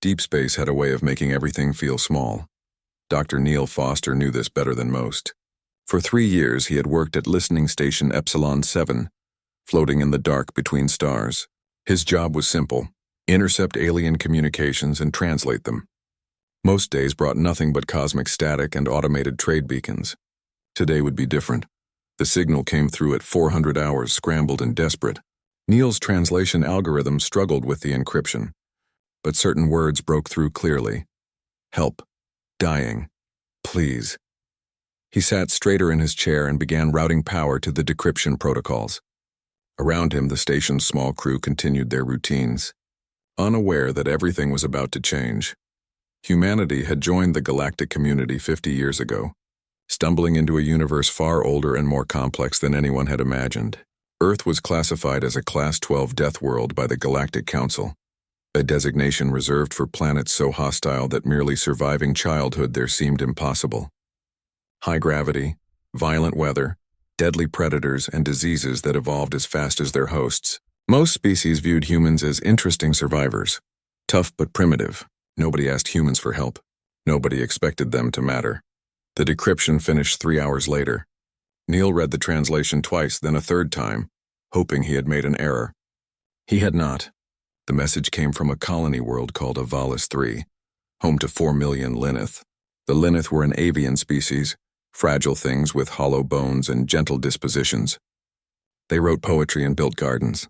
Deep space had a way of making everything feel small. Dr. Neil Foster knew this better than most. For 3 years, he had worked at listening station Epsilon 7, floating in the dark between stars. His job was simple: intercept alien communications and translate them. Most days brought nothing but cosmic static and automated trade beacons. Today would be different. The signal came through at 400 hours, scrambled and desperate. Neil's translation algorithm struggled with the encryption, but certain words broke through clearly. Help. Dying. Please. He sat straighter in his chair and began routing power to the decryption protocols. Around him, the station's small crew continued their routines, unaware that everything was about to change. Humanity had joined the galactic community 50 years ago, stumbling into a universe far older and more complex than anyone had imagined. Earth was classified as a Class 12 Deathworld by the Galactic Council, a designation reserved for planets so hostile that merely surviving childhood there seemed impossible. High gravity, violent weather, deadly predators, and diseases that evolved as fast as their hosts. Most species viewed humans as interesting survivors, tough but primitive. Nobody asked humans for help. Nobody expected them to matter. The decryption finished 3 hours later. Neil read the translation twice, then a third time, hoping he had made an error. He had not. The message came from a colony world called Avalis 3, home to 4 million Lineth. The Lineth were an avian species, fragile things with hollow bones and gentle dispositions. They wrote poetry and built gardens.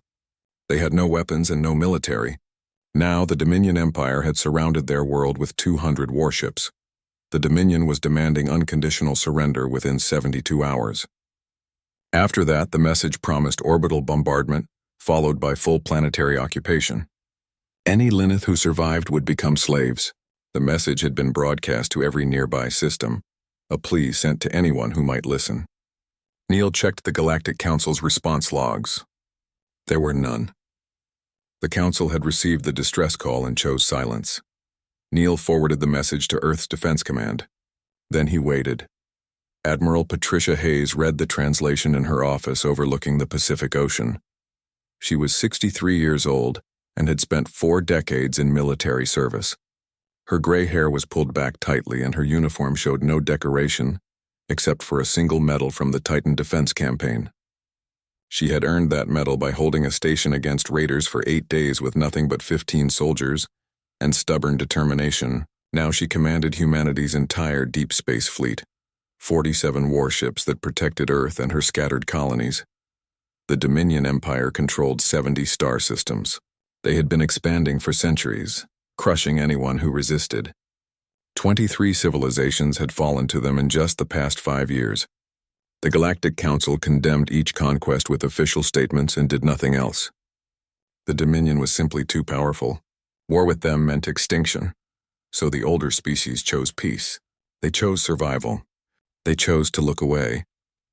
They had no weapons and no military. Now the Dominion Empire had surrounded their world with 200 warships. The Dominion was demanding unconditional surrender within 72 hours. After that, the message promised orbital bombardment, followed by full planetary occupation. Any Lineth who survived would become slaves. The message had been broadcast to every nearby system, a plea sent to anyone who might listen. Neil checked the Galactic Council's response logs. There were none. The Council had received the distress call and chose silence. Neil forwarded the message to Earth's Defense Command. Then he waited. Admiral Patricia Hayes read the translation in her office overlooking the Pacific Ocean. She was 63 years old and had spent 4 decades in military service. Her gray hair was pulled back tightly and her uniform showed no decoration except for a single medal from the Titan Defense Campaign. She had earned that medal by holding a station against raiders for 8 days with nothing but 15 soldiers and stubborn determination. Now she commanded humanity's entire deep space fleet, 47 warships that protected Earth and her scattered colonies. The Dominion Empire controlled 70 star systems. They had been expanding for centuries, crushing anyone who resisted. 23 civilizations had fallen to them in just the past 5 years. The Galactic Council condemned each conquest with official statements and did nothing else. The Dominion was simply too powerful. War with them meant extinction. So the older species chose peace. They chose survival. They chose to look away.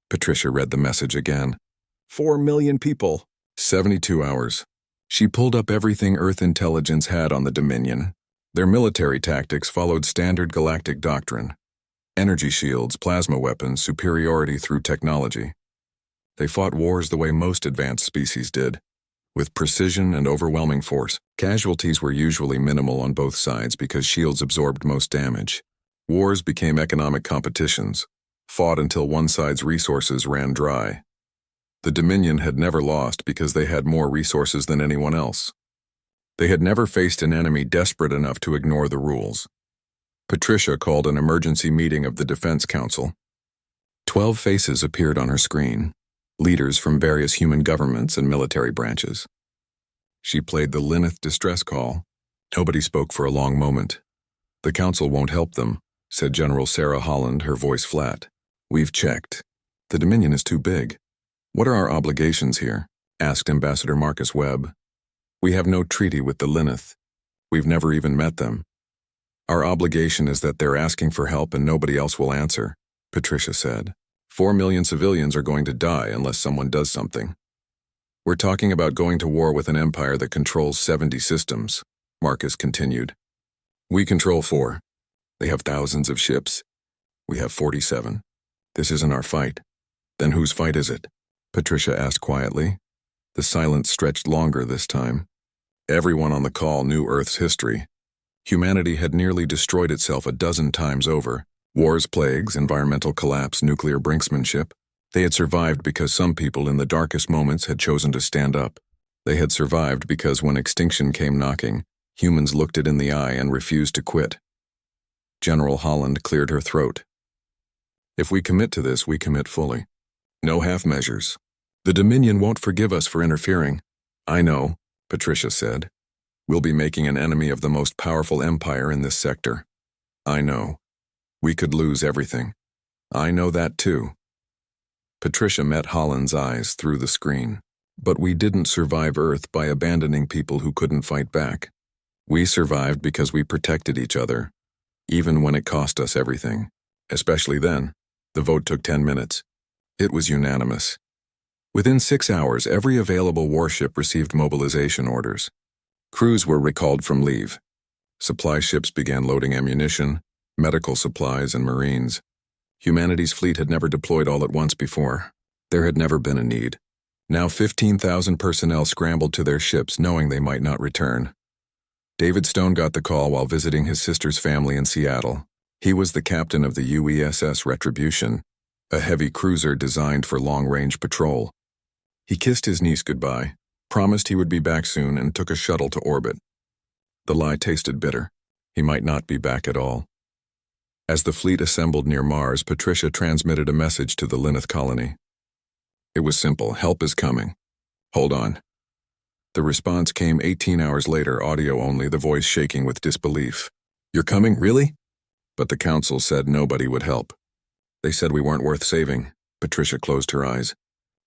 Patricia read the message again. 4 million people. 72 hours. She pulled up everything Earth intelligence had on the Dominion. Their military tactics followed standard galactic doctrine. Energy shields, plasma weapons, superiority through technology. They fought wars the way most advanced species did, with precision and overwhelming force. Casualties were usually minimal on both sides because shields absorbed most damage. Wars became economic competitions, fought until one side's resources ran dry. The Dominion had never lost because they had more resources than anyone else. They had never faced an enemy desperate enough to ignore the rules. Patricia called an emergency meeting of the Defense Council. 12 faces appeared on her screen, leaders from various human governments and military branches. She played the Lineth distress call. Nobody spoke for a long moment. "The Council won't help them," said General Sarah Holland, her voice flat. "We've checked. The Dominion is too big." "What are our obligations here?" asked Ambassador Marcus Webb. "We have no treaty with the Lineth. We've never even met them. Our obligation is that they're asking for help and nobody else will answer," Patricia said. 4 million civilians are going to die unless someone does something. "We're talking about going to war with an empire that controls 70 systems," Marcus continued. "We control 4. They have thousands of ships. We have 47. This isn't our fight." "Then whose fight is it?" Patricia asked quietly. The silence stretched longer this time. Everyone on the call knew Earth's history. Humanity had nearly destroyed itself a dozen times over. Wars, plagues, environmental collapse, nuclear brinksmanship. They had survived because some people in the darkest moments had chosen to stand up. They had survived because when extinction came knocking, humans looked it in the eye and refused to quit. General Holland cleared her throat. If we commit to this, we commit fully. No half measures. The Dominion won't forgive us for interfering. I know, Patricia said. We'll be making an enemy of the most powerful empire in this sector. I know. We could lose everything. I know that too. Patricia met Holland's eyes through the screen. But we didn't survive Earth by abandoning people who couldn't fight back. We survived because we protected each other, even when it cost us everything. Especially then. The vote took 10 minutes. It was unanimous. Within 6 hours, every available warship received mobilization orders. Crews were recalled from leave. Supply ships began loading ammunition, medical supplies, and Marines. Humanity's fleet had never deployed all at once before. There had never been a need. Now 15,000 personnel scrambled to their ships knowing they might not return. David Stone got the call while visiting his sister's family in Seattle. He was the captain of the UESS Retribution, a heavy cruiser designed for long-range patrol. He kissed his niece goodbye, promised he would be back soon, and took a shuttle to orbit. The lie tasted bitter. He might not be back at all. As the fleet assembled near Mars, Patricia transmitted a message to the Lineth colony. It was simple. Help is coming. Hold on. The response came 18 hours later, audio only, the voice shaking with disbelief. You're coming, really? But the council said nobody would help. They said we weren't worth saving. Patricia closed her eyes.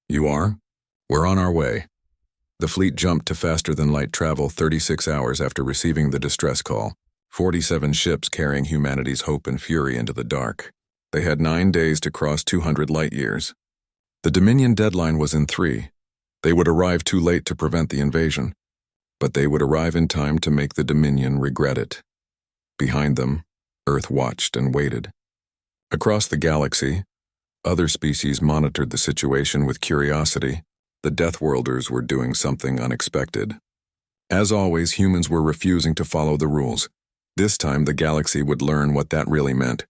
You are? We're on our way. The fleet jumped to faster-than-light travel 36 hours after receiving the distress call. 47 ships carrying humanity's hope and fury into the dark. They had 9 days to cross 200 light-years. The Dominion deadline was in 3. They would arrive too late to prevent the invasion, but they would arrive in time to make the Dominion regret it. Behind them, Earth watched and waited. Across the galaxy, other species monitored the situation with curiosity. The Deathworlders were doing something unexpected. As always, humans were refusing to follow the rules. This time, the galaxy would learn what that really meant.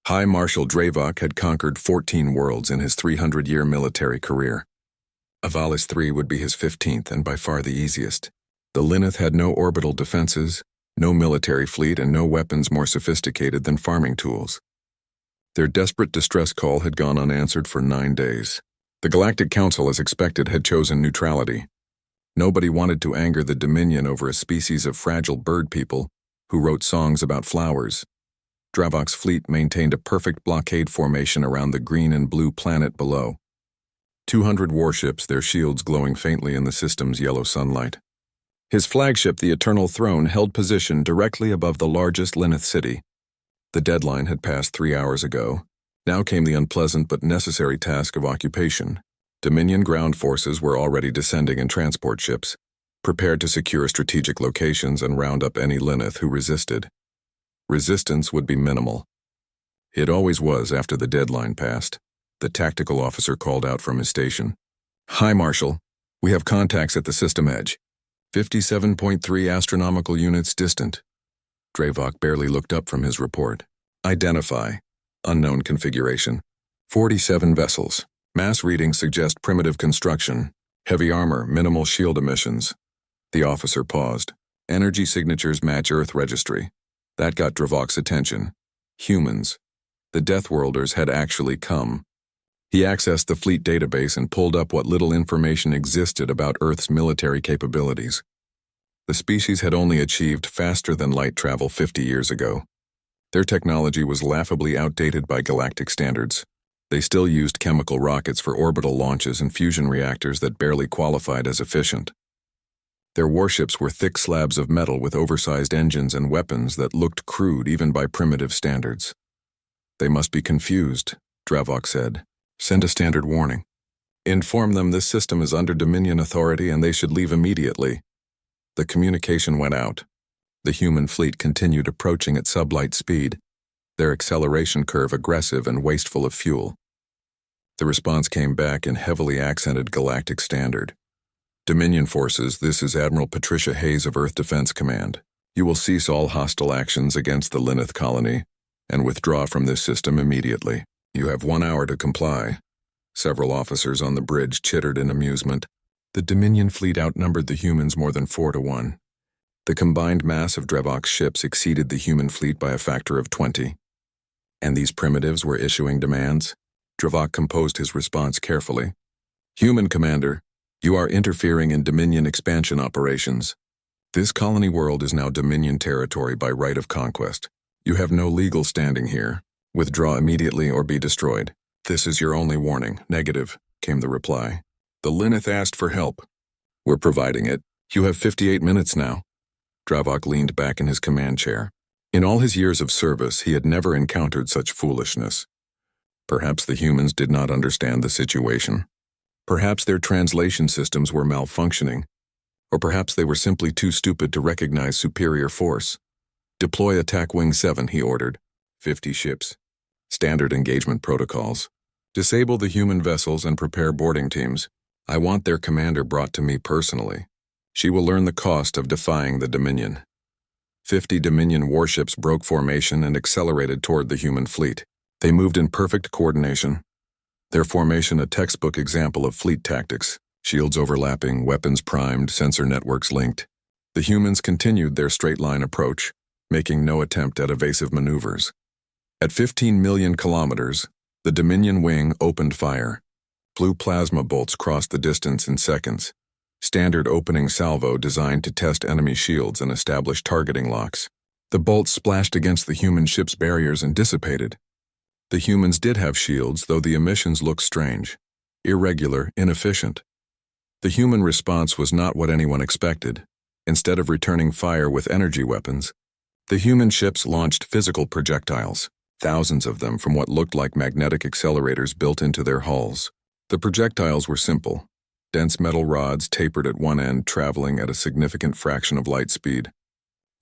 High Marshal Dravok had conquered 14 worlds in his 300-year military career. Avalis III would be his 15th and by far the easiest. The Lineth had no orbital defenses, no military fleet, and no weapons more sophisticated than farming tools. Their desperate distress call had gone unanswered for 9 days. The Galactic Council, as expected, had chosen neutrality. Nobody wanted to anger the Dominion over a species of fragile bird people who wrote songs about flowers. Dravok's fleet maintained a perfect blockade formation around the green and blue planet below. 200 warships, their shields glowing faintly in the system's yellow sunlight. His flagship, the Eternal Throne, held position directly above the largest Lineth city. The deadline had passed 3 hours ago. Now came the unpleasant but necessary task of occupation. Dominion ground forces were already descending in transport ships, prepared to secure strategic locations and round up any Lineth who resisted. Resistance would be minimal. It always was after the deadline passed. The tactical officer called out from his station. Hi, Marshal. We have contacts at the system edge. 57.3 astronomical units distant. Dravok barely looked up from his report. Identify. Unknown configuration. 47 vessels. Mass readings suggest primitive construction. Heavy armor, minimal shield emissions. The officer paused. Energy signatures match Earth registry. That got Dravok's attention. Humans. The Deathworlders had actually come. He accessed the fleet database and pulled up what little information existed about Earth's military capabilities. The species had only achieved faster-than-light travel 50 years ago. Their technology was laughably outdated by galactic standards. They still used chemical rockets for orbital launches and fusion reactors that barely qualified as efficient. Their warships were thick slabs of metal with oversized engines and weapons that looked crude even by primitive standards. They must be confused, Dravok said. Send a standard warning. Inform them this system is under Dominion authority and they should leave immediately. The communication went out. The human fleet continued approaching at sublight speed, their acceleration curve aggressive and wasteful of fuel. The response came back in heavily accented galactic standard. Dominion forces, this is Admiral Patricia Hayes of Earth Defense Command. You will cease all hostile actions against the Lineth colony and withdraw from this system immediately. You have 1 hour to comply. Several officers on the bridge chittered in amusement. The Dominion fleet outnumbered the humans more than 4 to 1. The combined mass of Drevok's ships exceeded the human fleet by a factor of 20. And these primitives were issuing demands? Drevok composed his response carefully. Human Commander, you are interfering in Dominion expansion operations. This colony world is now Dominion territory by right of conquest. You have no legal standing here. Withdraw immediately or be destroyed. This is your only warning. Negative, came the reply. The Lineth asked for help. We're providing it. You have 58 minutes now. Drevok leaned back in his command chair. In all his years of service, he had never encountered such foolishness. Perhaps the humans did not understand the situation. Perhaps their translation systems were malfunctioning. Or perhaps they were simply too stupid to recognize superior force. Deploy Attack Wing 7, he ordered. 50 ships. Standard engagement protocols. Disable the human vessels and prepare boarding teams. I want their commander brought to me personally. She will learn the cost of defying the Dominion. 50 Dominion warships broke formation and accelerated toward the human fleet. They moved in perfect coordination. Their formation a textbook example of fleet tactics. Shields overlapping, weapons primed, sensor networks linked. The humans continued their straight-line approach, making no attempt at evasive maneuvers. At 15 million kilometers, the Dominion wing opened fire. Blue plasma bolts crossed the distance in seconds. Standard opening salvo designed to test enemy shields and establish targeting locks. The bolts splashed against the human ship's barriers and dissipated. The humans did have shields, though the emissions looked strange. Irregular, inefficient. The human response was not what anyone expected. Instead of returning fire with energy weapons, the human ships launched physical projectiles, thousands of them from what looked like magnetic accelerators built into their hulls. The projectiles were simple. Dense metal rods tapered at one end, traveling at a significant fraction of light speed.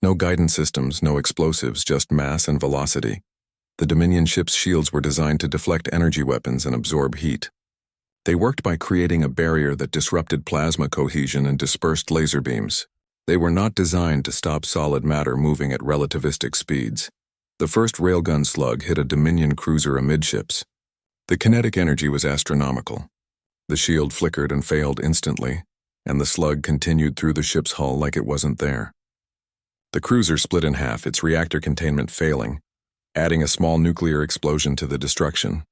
No guidance systems, no explosives, just mass and velocity. The Dominion ships' shields were designed to deflect energy weapons and absorb heat. They worked by creating a barrier that disrupted plasma cohesion and dispersed laser beams. They were not designed to stop solid matter moving at relativistic speeds. The first railgun slug hit a Dominion cruiser amidships. The kinetic energy was astronomical. The shield flickered and failed instantly, and the slug continued through the ship's hull like it wasn't there. The cruiser split in half, its reactor containment failing, adding a small nuclear explosion to the destruction.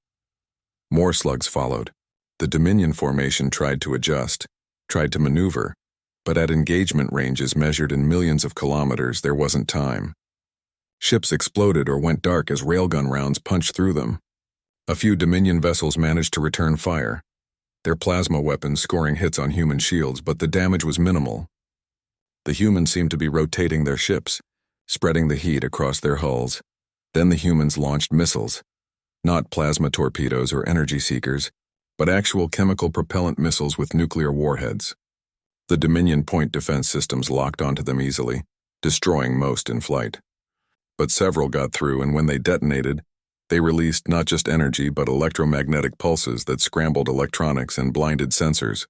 More slugs followed. The Dominion formation tried to adjust, tried to maneuver, but at engagement ranges measured in millions of kilometers, there wasn't time. Ships exploded or went dark as railgun rounds punched through them. A few Dominion vessels managed to return fire, their plasma weapons scoring hits on human shields, but the damage was minimal. The humans seemed to be rotating their ships, spreading the heat across their hulls. Then the humans launched missiles, not plasma torpedoes or energy seekers, but actual chemical propellant missiles with nuclear warheads. The Dominion point defense systems locked onto them easily, destroying most in flight. But several got through, and when they detonated, they released not just energy but electromagnetic pulses that scrambled electronics and blinded sensors.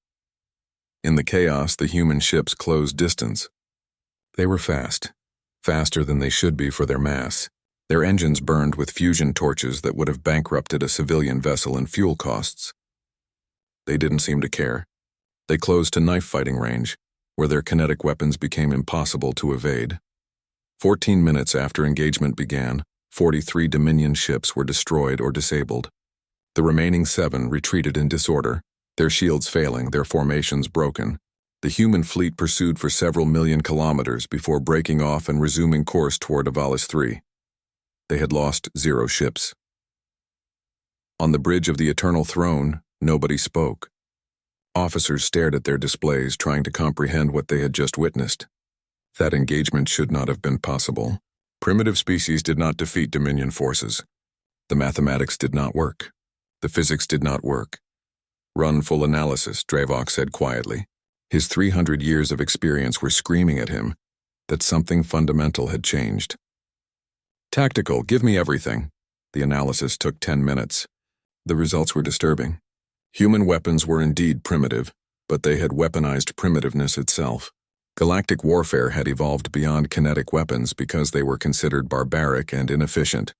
In the chaos, the human ships closed distance. They were fast, faster than they should be for their mass. Their engines burned with fusion torches that would have bankrupted a civilian vessel in fuel costs. They didn't seem to care. They closed to knife fighting range, where their kinetic weapons became impossible to evade. 14 minutes after engagement began, 43 Dominion ships were destroyed or disabled. The remaining 7 retreated in disorder, their shields failing, their formations broken. The human fleet pursued for several million kilometers before breaking off and resuming course toward Avalis 3. They had lost 0 ships. On the bridge of the Eternal Throne, nobody spoke. Officers stared at their displays, trying to comprehend what they had just witnessed. That engagement should not have been possible. Primitive species did not defeat Dominion forces. The mathematics did not work. The physics did not work. Run full analysis, Drevok said quietly. His 300 years of experience were screaming at him that something fundamental had changed. Tactical, give me everything. The analysis took 10 minutes. The results were disturbing. Human weapons were indeed primitive, but they had weaponized primitiveness itself. Galactic warfare had evolved beyond kinetic weapons because they were considered barbaric and inefficient.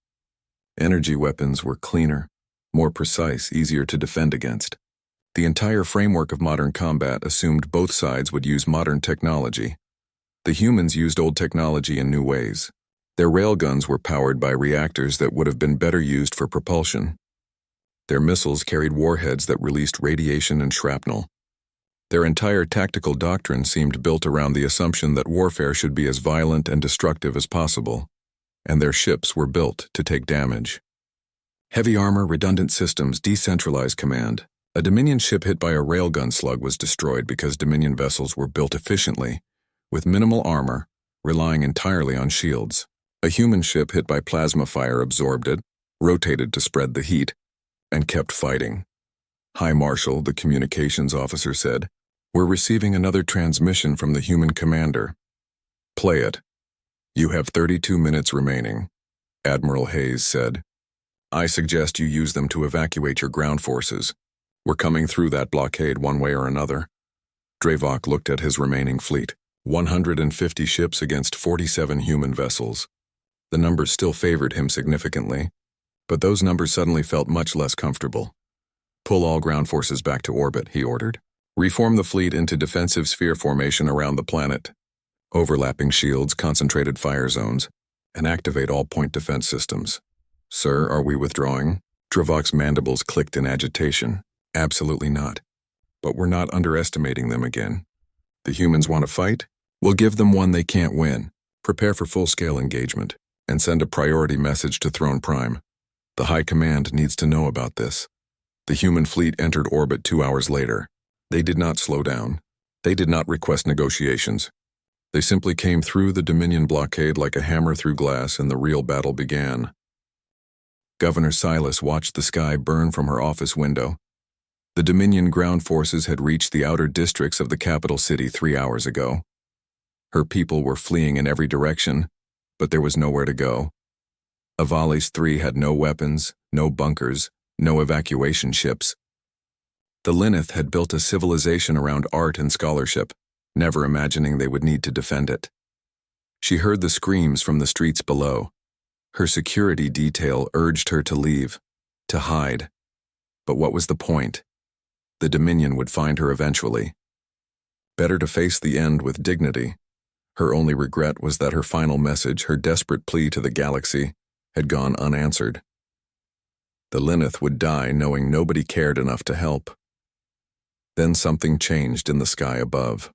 Energy weapons were cleaner, more precise, easier to defend against. The entire framework of modern combat assumed both sides would use modern technology. The humans used old technology in new ways. Their railguns were powered by reactors that would have been better used for propulsion. Their missiles carried warheads that released radiation and shrapnel. Their entire tactical doctrine seemed built around the assumption that warfare should be as violent and destructive as possible, and their ships were built to take damage. Heavy armor, redundant systems, decentralized command. A Dominion ship hit by a railgun slug was destroyed because Dominion vessels were built efficiently, with minimal armor, relying entirely on shields. A human ship hit by plasma fire absorbed it, rotated to spread the heat, and kept fighting. "High Marshal," the communications officer said, "we're receiving another transmission from the human commander." "Play it." "You have 32 minutes remaining," Admiral Hayes said. "I suggest you use them to evacuate your ground forces. We're coming through that blockade one way or another." Dravok looked at his remaining fleet. 150 ships against 47 human vessels. The numbers still favored him significantly, but those numbers suddenly felt much less comfortable. "Pull all ground forces back to orbit," he ordered. "Reform the fleet into defensive sphere formation around the planet. Overlapping shields, concentrated fire zones, and activate all point defense systems." "Sir, are we withdrawing?" Dravok's mandibles clicked in agitation. "Absolutely not. But we're not underestimating them again. The humans want to fight? We'll give them one they can't win. Prepare for full-scale engagement, and send a priority message to Throne Prime. The High Command needs to know about this." The human fleet entered orbit 2 hours later. They did not slow down. They did not request negotiations. They simply came through the Dominion blockade like a hammer through glass, and the real battle began. Governor Silas watched the sky burn from her office window. The Dominion ground forces had reached the outer districts of the capital city 3 hours ago. Her people were fleeing in every direction, but there was nowhere to go. Avales 3 had no weapons, no bunkers, no evacuation ships. The Lineth had built a civilization around art and scholarship, never imagining they would need to defend it. She heard the screams from the streets below. Her security detail urged her to leave, to hide. But what was the point? The Dominion would find her eventually. Better to face the end with dignity. Her only regret was that her final message, her desperate plea to the galaxy, had gone unanswered. The Lineth would die knowing nobody cared enough to help. Then something changed in the sky above.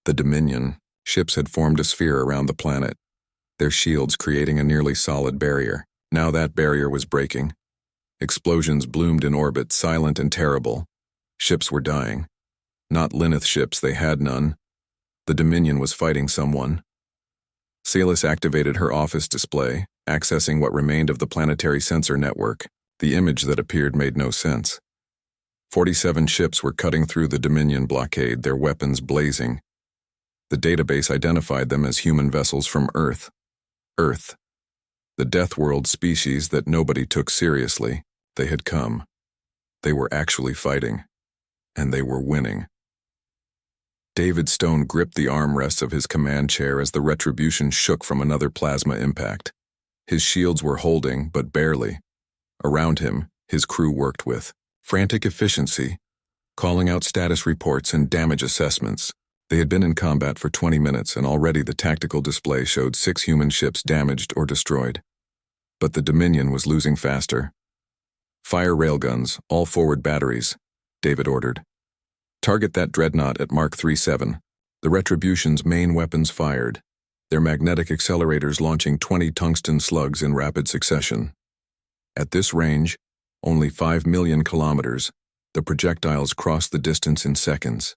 The Dominion ships had formed a sphere around the planet, their shields creating a nearly solid barrier. Now that barrier was breaking. Explosions bloomed in orbit, silent and terrible. Ships were dying. Not Lineth ships, they had none. The Dominion was fighting someone. Silas activated her office display, accessing what remained of the planetary sensor network. The image that appeared made no sense. 47 ships were cutting through the Dominion blockade, their weapons blazing. The database identified them as human vessels from Earth. Earth. The Deathworld species that nobody took seriously. They had come. They were actually fighting. And they were winning. David Stone gripped the armrests of his command chair as the Retribution shook from another plasma impact. His shields were holding, but barely. Around him, his crew worked with frantic efficiency, calling out status reports and damage assessments. They had been in combat for 20 minutes, and already the tactical display showed 6 human ships damaged or destroyed. But the Dominion was losing faster. "Fire railguns, all forward batteries," David ordered. "Target that dreadnought at Mark 37. The Retribution's main weapons fired, their magnetic accelerators launching 20 tungsten slugs in rapid succession. At this range, only 5 million kilometers, the projectiles crossed the distance in seconds.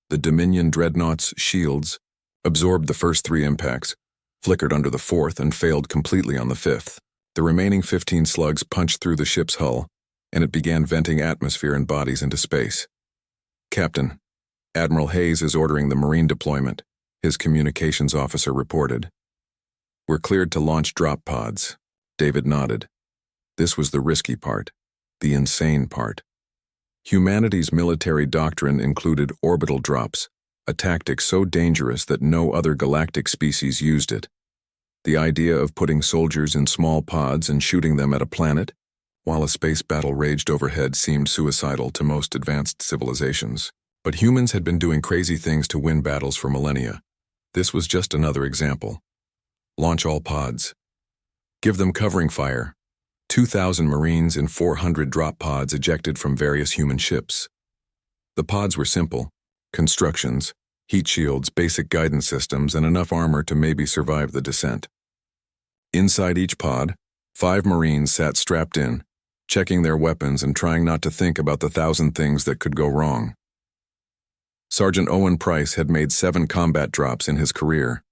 The Dominion dreadnought's shields absorbed the first 3 impacts, flickered under the 4th, and failed completely on the 5th. The remaining 15 slugs punched through the ship's hull, and it began venting atmosphere and bodies into space. "Captain, Admiral Hayes is ordering the Marine deployment," his communications officer reported. "We're cleared to launch drop pods." David nodded. This was the risky part, the insane part. Humanity's military doctrine included orbital drops, a tactic so dangerous that no other galactic species used it. The idea of putting soldiers in small pods and shooting them at a planet, while a space battle raged overhead, seemed suicidal to most advanced civilizations. But humans had been doing crazy things to win battles for millennia. This was just another example. Launch all pods. Give them covering fire. 2,000 Marines in 400 drop pods ejected from various human ships. The pods were simple: constructions, heat shields, basic guidance systems, and enough armor to maybe survive the descent. Inside each pod, 5 Marines sat strapped in, checking their weapons and trying not to think about the 1,000 things that could go wrong. Sergeant Owen Price had made 7 combat drops in his career.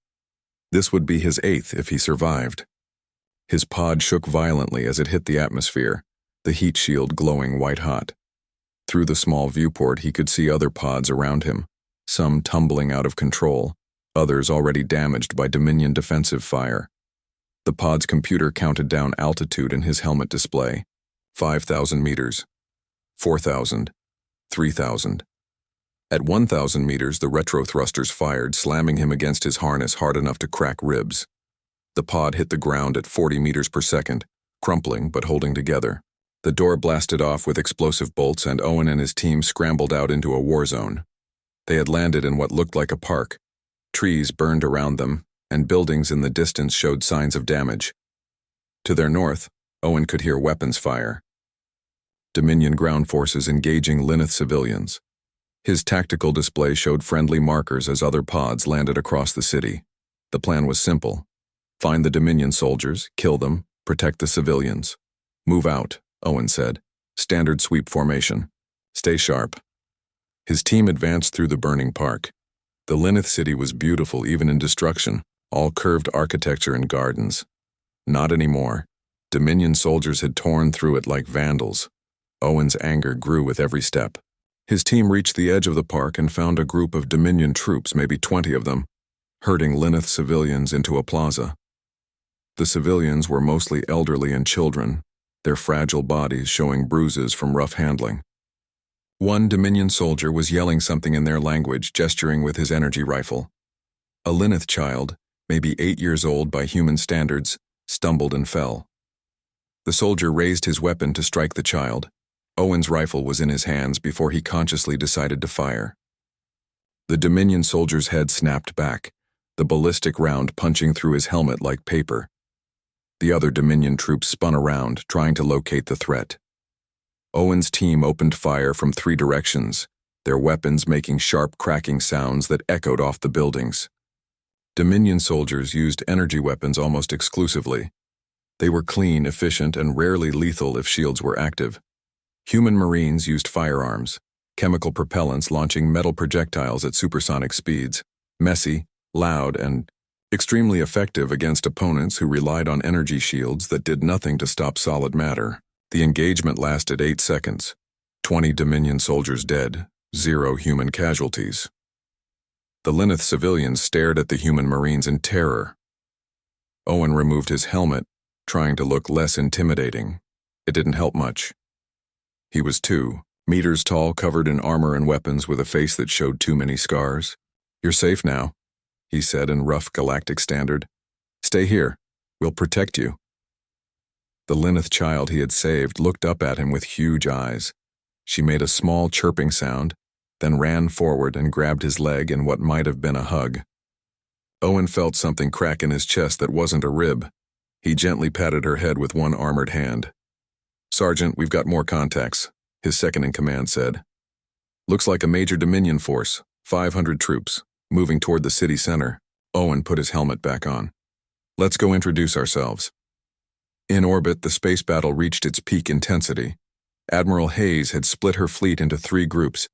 This would be his 8th if he survived. His pod shook violently as it hit the atmosphere, the heat shield glowing white-hot. Through the small viewport, he could see other pods around him, some tumbling out of control, others already damaged by Dominion defensive fire. The pod's computer counted down altitude in his helmet display: 5,000 meters, 4,000, 3,000. At 1,000 meters, the retro thrusters fired, slamming him against his harness hard enough to crack ribs. The pod hit the ground at 40 meters per second, crumpling but holding together. The door blasted off with explosive bolts, and Owen and his team scrambled out into a war zone. They had landed in what looked like a park. Trees burned around them, and buildings in the distance showed signs of damage. To their north, Owen could hear weapons fire. Dominion ground forces engaging Lineth civilians. His tactical display showed friendly markers as other pods landed across the city. The plan was simple: find the Dominion soldiers, kill them, protect the civilians. Move out, Owen said. Standard sweep formation. Stay sharp. His team advanced through the burning park. The Lineth city was beautiful even in destruction, all curved architecture and gardens. Not anymore. Dominion soldiers had torn through it like vandals. Owen's anger grew with every step. His team reached the edge of the park and found a group of Dominion troops, maybe 20 of them, herding Lineth civilians into a plaza. The civilians were mostly elderly and children, their fragile bodies showing bruises from rough handling. One Dominion soldier was yelling something in their language, gesturing with his energy rifle. A Lineth child, maybe 8 years old by human standards, stumbled and fell. The soldier raised his weapon to strike the child. Owen's rifle was in his hands before he consciously decided to fire. The Dominion soldier's head snapped back, the ballistic round punching through his helmet like paper. The other Dominion troops spun around, trying to locate the threat. Owen's team opened fire from 3 directions, their weapons making sharp cracking sounds that echoed off the buildings. Dominion soldiers used energy weapons almost exclusively. They were clean, efficient, and rarely lethal if shields were active. Human Marines used firearms, chemical propellants launching metal projectiles at supersonic speeds, messy, loud, and extremely effective against opponents who relied on energy shields that did nothing to stop solid matter. The engagement lasted 8 seconds. 20 Dominion soldiers dead, 0 human casualties. The Lineth civilians stared at the human Marines in terror. Owen removed his helmet, trying to look less intimidating. It didn't help much. He was 2 meters tall, covered in armor and weapons, with a face that showed too many scars. "You're safe now," he said in rough galactic standard. "Stay here. We'll protect you." The Lineth child he had saved looked up at him with huge eyes. She made a small chirping sound, then ran forward and grabbed his leg in what might have been a hug. Owen felt something crack in his chest that wasn't a rib. He gently patted her head with one armored hand. "Sergeant, we've got more contacts," his second-in-command said. "Looks like a major Dominion force, 500 troops, moving toward the city center." Owen put his helmet back on. "Let's go introduce ourselves." In orbit, the space battle reached its peak intensity. Admiral Hayes had split her fleet into 3 groups.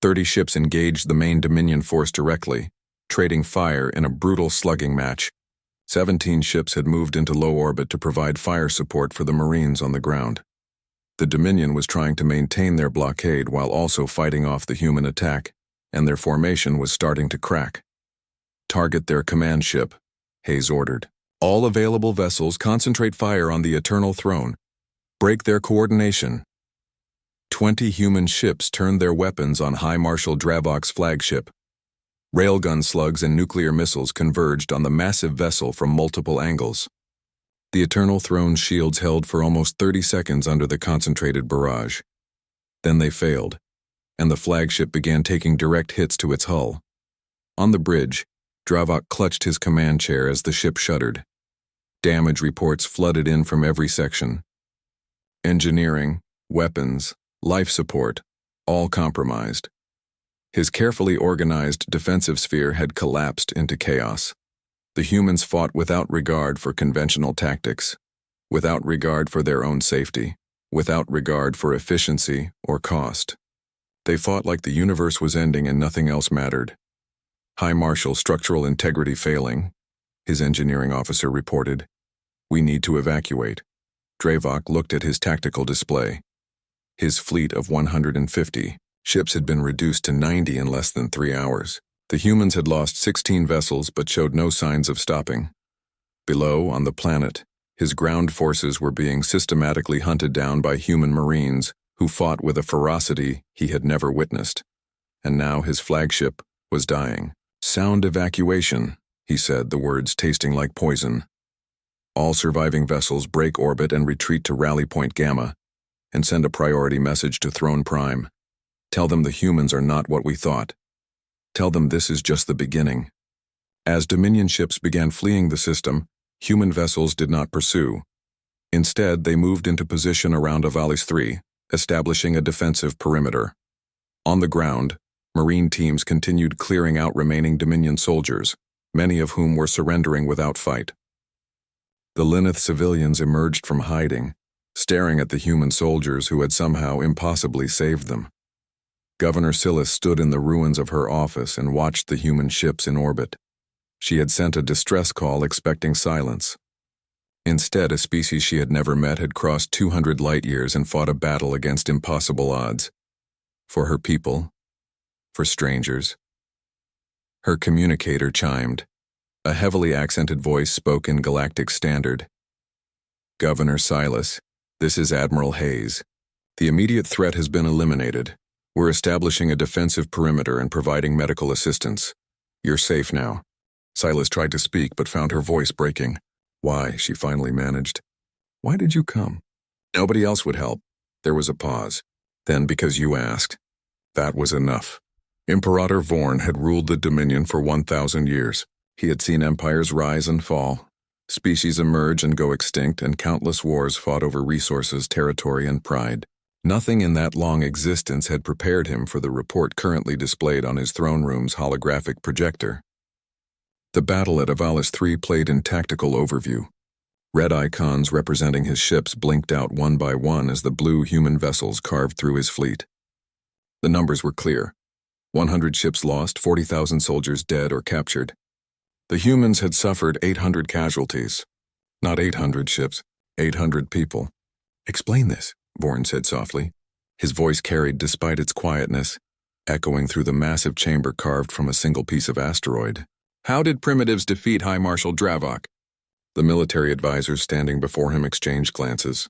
30 ships engaged the main Dominion force directly, trading fire in a brutal slugging match. 17 ships had moved into low orbit to provide fire support for the Marines on the ground. The Dominion was trying to maintain their blockade while also fighting off the human attack, and their formation was starting to crack. "Target their command ship," Hayes ordered. "All available vessels concentrate fire on the Eternal Throne. Break their coordination." 20 human ships turned their weapons on High Marshal Dravok's flagship. Railgun slugs and nuclear missiles converged on the massive vessel from multiple angles. The Eternal Throne's shields held for almost 30 seconds under the concentrated barrage. Then they failed, and the flagship began taking direct hits to its hull. On the bridge, Dravok clutched his command chair as the ship shuddered. Damage reports flooded in from every section. Engineering, weapons, life support, all compromised. His carefully organized defensive sphere had collapsed into chaos. The humans fought without regard for conventional tactics, without regard for their own safety, without regard for efficiency or cost. They fought like the universe was ending and nothing else mattered. High Marshal structural integrity failing, his engineering officer reported. We need to evacuate. Dravok looked at his tactical display. His fleet of 150 ships had been reduced to 90 in less than 3 hours. The humans had lost 16 vessels but showed no signs of stopping. Below, on the planet, his ground forces were being systematically hunted down by human marines who fought with a ferocity he had never witnessed. And now his flagship was dying. Sound evacuation, he said, the words tasting like poison. All surviving vessels break orbit and retreat to Rally Point Gamma, and send a priority message to Throne Prime. Tell them the humans are not what we thought. Tell them this is just the beginning. As Dominion ships began fleeing the system, human vessels did not pursue. Instead, they moved into position around Avalis 3, establishing a defensive perimeter. On the ground, Marine teams continued clearing out remaining Dominion soldiers, many of whom were surrendering without fight. The Lineth civilians emerged from hiding, staring at the human soldiers who had somehow impossibly saved them. Governor Silas stood in the ruins of her office and watched the human ships in orbit. She had sent a distress call expecting silence. Instead, a species she had never met had crossed 200 light-years and fought a battle against impossible odds. For her people, for strangers. Her communicator chimed. A heavily accented voice spoke in Galactic Standard. Governor Silas, this is Admiral Hayes. The immediate threat has been eliminated. We're establishing a defensive perimeter and providing medical assistance. You're safe now. Silas tried to speak but found her voice breaking. Why, she finally managed. Why did you come? Nobody else would help. There was a pause. Then because you asked. That was enough. Imperator Vorn had ruled the Dominion for 1,000 years. He had seen empires rise and fall, species emerge and go extinct, and countless wars fought over resources, territory, and pride. Nothing in that long existence had prepared him for the report currently displayed on his throne room's holographic projector. The battle at Avalis 3 played in tactical overview. Red icons representing his ships blinked out one by one as the blue human vessels carved through his fleet. The numbers were clear. 100 ships lost, 40,000 soldiers dead or captured. The humans had suffered 800 casualties. Not 800 ships, 800 people. Explain this, Vorn said softly. His voice carried despite its quietness, echoing through the massive chamber carved from a single piece of asteroid. How did primitives defeat High Marshal Dravok? The military advisors standing before him exchanged glances.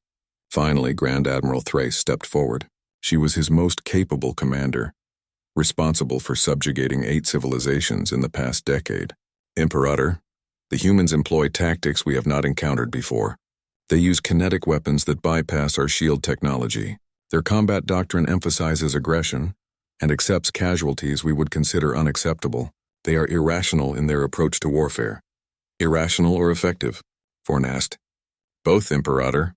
Finally, Grand Admiral Thrace stepped forward. She was his most capable commander, responsible for subjugating 8 civilizations in the past decade. Imperator, the humans employ tactics we have not encountered before. They use kinetic weapons that bypass our shield technology. Their combat doctrine emphasizes aggression and accepts casualties we would consider unacceptable. They are irrational in their approach to warfare. Irrational or effective? Vorn asked. Both, Imperator.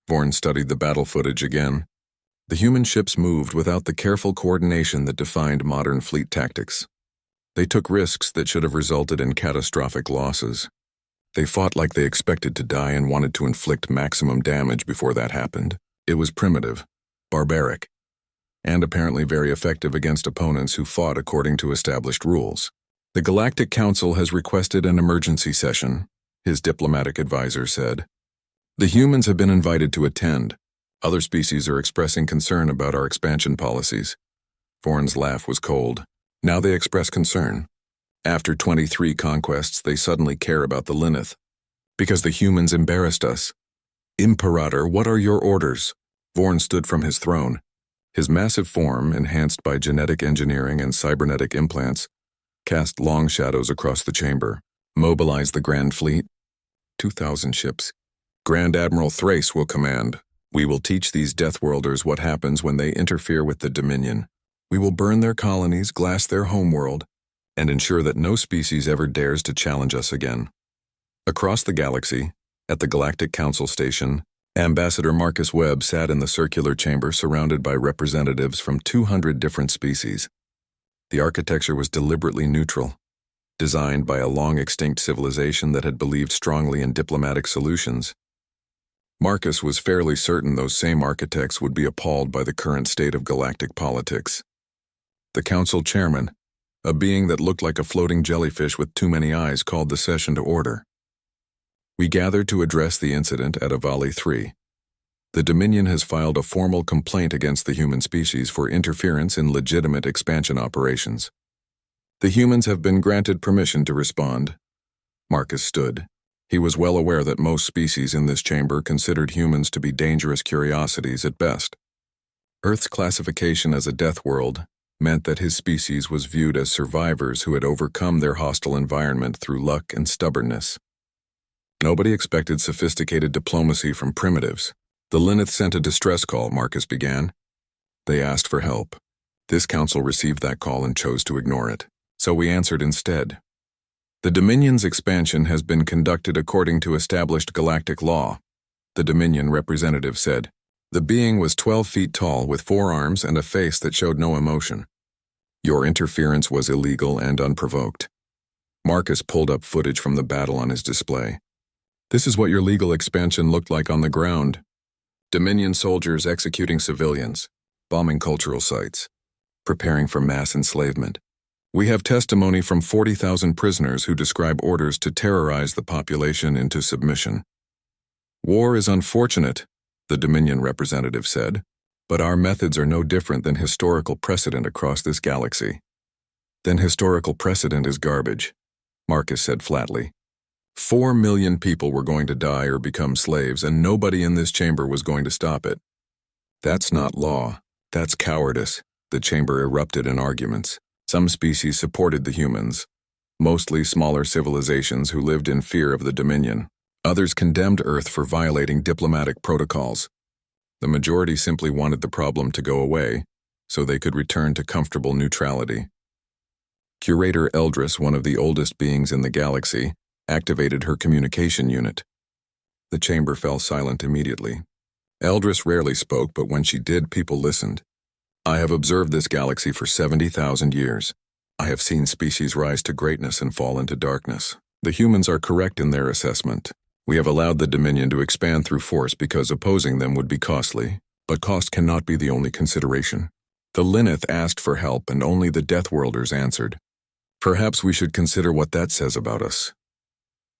Vorn studied the battle footage again. The human ships moved without the careful coordination that defined modern fleet tactics. They took risks that should have resulted in catastrophic losses. They fought like they expected to die and wanted to inflict maximum damage before that happened. It was primitive, barbaric, and apparently very effective against opponents who fought according to established rules. The Galactic Council has requested an emergency session, his diplomatic advisor said. The humans have been invited to attend. Other species are expressing concern about our expansion policies. Vorn's laugh was cold. Now they express concern. After 23 conquests, they suddenly care about the Lineth. Because the humans embarrassed us. Imperator, what are your orders? Vorn stood from his throne. His massive form, enhanced by genetic engineering and cybernetic implants, Cast long shadows across the chamber. Mobilize the Grand Fleet. 2,000 ships. Grand Admiral Thrace will command. We will teach these Deathworlders what happens when they interfere with the Dominion. We will burn their colonies, glass their homeworld, and ensure that no species ever dares to challenge us again. Across the galaxy, at the Galactic Council Station, Ambassador Marcus Webb sat in the circular chamber surrounded by representatives from 200 different species. The architecture was deliberately neutral, designed by a long-extinct civilization that had believed strongly in diplomatic solutions. Marcus was fairly certain those same architects would be appalled by the current state of galactic politics. The council chairman, a being that looked like a floating jellyfish with too many eyes, called the session to order. We gathered to address the incident at Avali 3. The Dominion has filed a formal complaint against the human species for interference in legitimate expansion operations. The humans have been granted permission to respond. Marcus stood. He was well aware that most species in this chamber considered humans to be dangerous curiosities at best. Earth's classification as a death world meant that his species was viewed as survivors who had overcome their hostile environment through luck and stubbornness. Nobody expected sophisticated diplomacy from primitives. The Lineth sent a distress call, Marcus began. They asked for help. This council received that call and chose to ignore it, so we answered instead. The Dominion's expansion has been conducted according to established galactic law, the Dominion representative said. The being was 12 feet tall with 4 arms and a face that showed no emotion. Your interference was illegal and unprovoked. Marcus pulled up footage from the battle on his display. This is what your legal expansion looked like on the ground. Dominion soldiers executing civilians, bombing cultural sites, preparing for mass enslavement. We have testimony from 40,000 prisoners who describe orders to terrorize the population into submission. War is unfortunate, the Dominion representative said, but our methods are no different than historical precedent across this galaxy. Then historical precedent is garbage, Marcus said flatly. 4 million people were going to die or become slaves, and nobody in this chamber was going to stop it. That's not law. That's cowardice. The chamber erupted in arguments. Some species supported the humans, mostly smaller civilizations who lived in fear of the Dominion. Others condemned Earth for violating diplomatic protocols. The majority simply wanted the problem to go away, so they could return to comfortable neutrality. Curator Eldris, one of the oldest beings in the galaxy, activated her communication unit. The chamber fell silent immediately. Eldris rarely spoke, but when she did, people listened. I have observed this galaxy for 70,000 years. I have seen species rise to greatness and fall into darkness. The humans are correct in their assessment. We have allowed the Dominion to expand through force because opposing them would be costly, but cost cannot be the only consideration. The Lineth asked for help and only the Deathworlders answered. Perhaps we should consider what that says about us.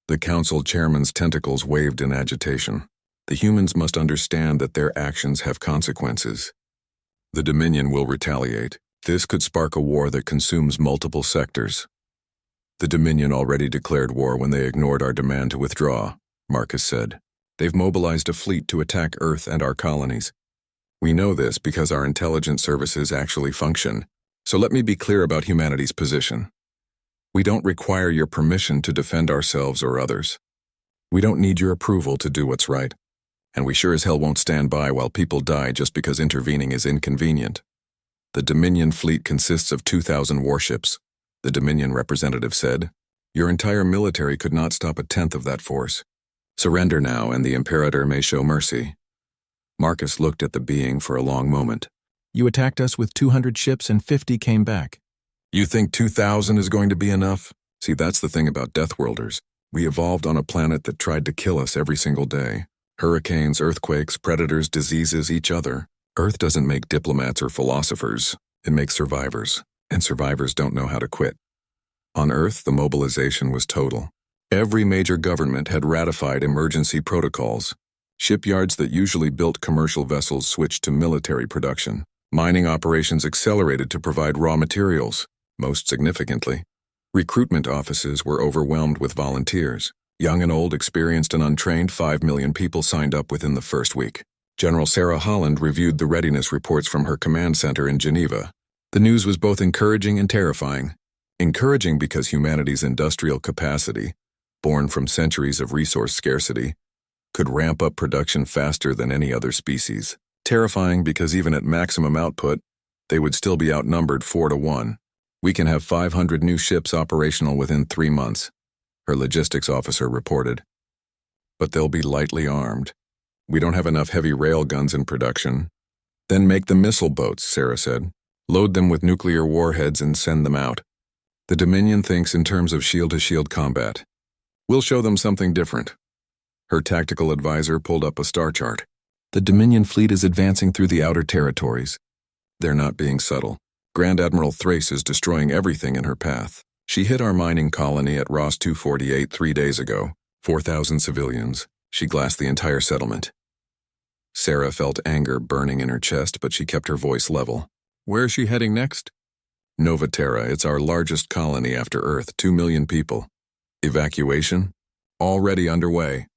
The council chairman's tentacles waved in agitation. The humans must understand that their actions have consequences. The Dominion will retaliate. This could spark a war that consumes multiple sectors. The Dominion already declared war when they ignored our demand to withdraw, Marcus said. They've mobilized a fleet to attack Earth and our colonies. We know this because our intelligence services actually function. So let me be clear about humanity's position. We don't require your permission to defend ourselves or others. We don't need your approval to do what's right. And we sure as hell won't stand by while people die just because intervening is inconvenient. The Dominion fleet consists of 2,000 warships, the Dominion representative said. Your entire military could not stop a tenth of that force. Surrender now, and the Imperator may show mercy. Marcus looked at the being for a long moment. You attacked us with 200 ships and 50 came back. You think 2,000 is going to be enough? See, that's the thing about Deathworlders. We evolved on a planet that tried to kill us every single day. Hurricanes, earthquakes, predators, diseases, each other. Earth doesn't make diplomats or philosophers. It makes survivors. And survivors don't know how to quit. On Earth, the mobilization was total. Every major government had ratified emergency protocols. Shipyards that usually built commercial vessels switched to military production. Mining operations accelerated to provide raw materials. Most significantly, recruitment offices were overwhelmed with volunteers. Young and old, experienced and untrained, 5 million people signed up within the first week. General Sarah Holland reviewed the readiness reports from her command center in Geneva. The news was both encouraging and terrifying. Encouraging because humanity's industrial capacity, born from centuries of resource scarcity, could ramp up production faster than any other species. Terrifying because even at maximum output, they would still be outnumbered 4-1. We can have 500 new ships operational within 3 months, her logistics officer reported. But they'll be lightly armed. We don't have enough heavy railguns in production. Then make the missile boats, Sarah said. Load them with nuclear warheads and send them out. The Dominion thinks in terms of shield-to-shield combat. We'll show them something different. Her tactical advisor pulled up a star chart. The Dominion fleet is advancing through the outer territories. They're not being subtle. Grand Admiral Thrace is destroying everything in her path. She hit our mining colony at Ross 248 3 days ago. 4,000 civilians. She glassed the entire settlement. Sarah felt anger burning in her chest, but she kept her voice level. Where is she heading next? Nova Terra. It's our largest colony after Earth, 2 million people. Evacuation? Already underway.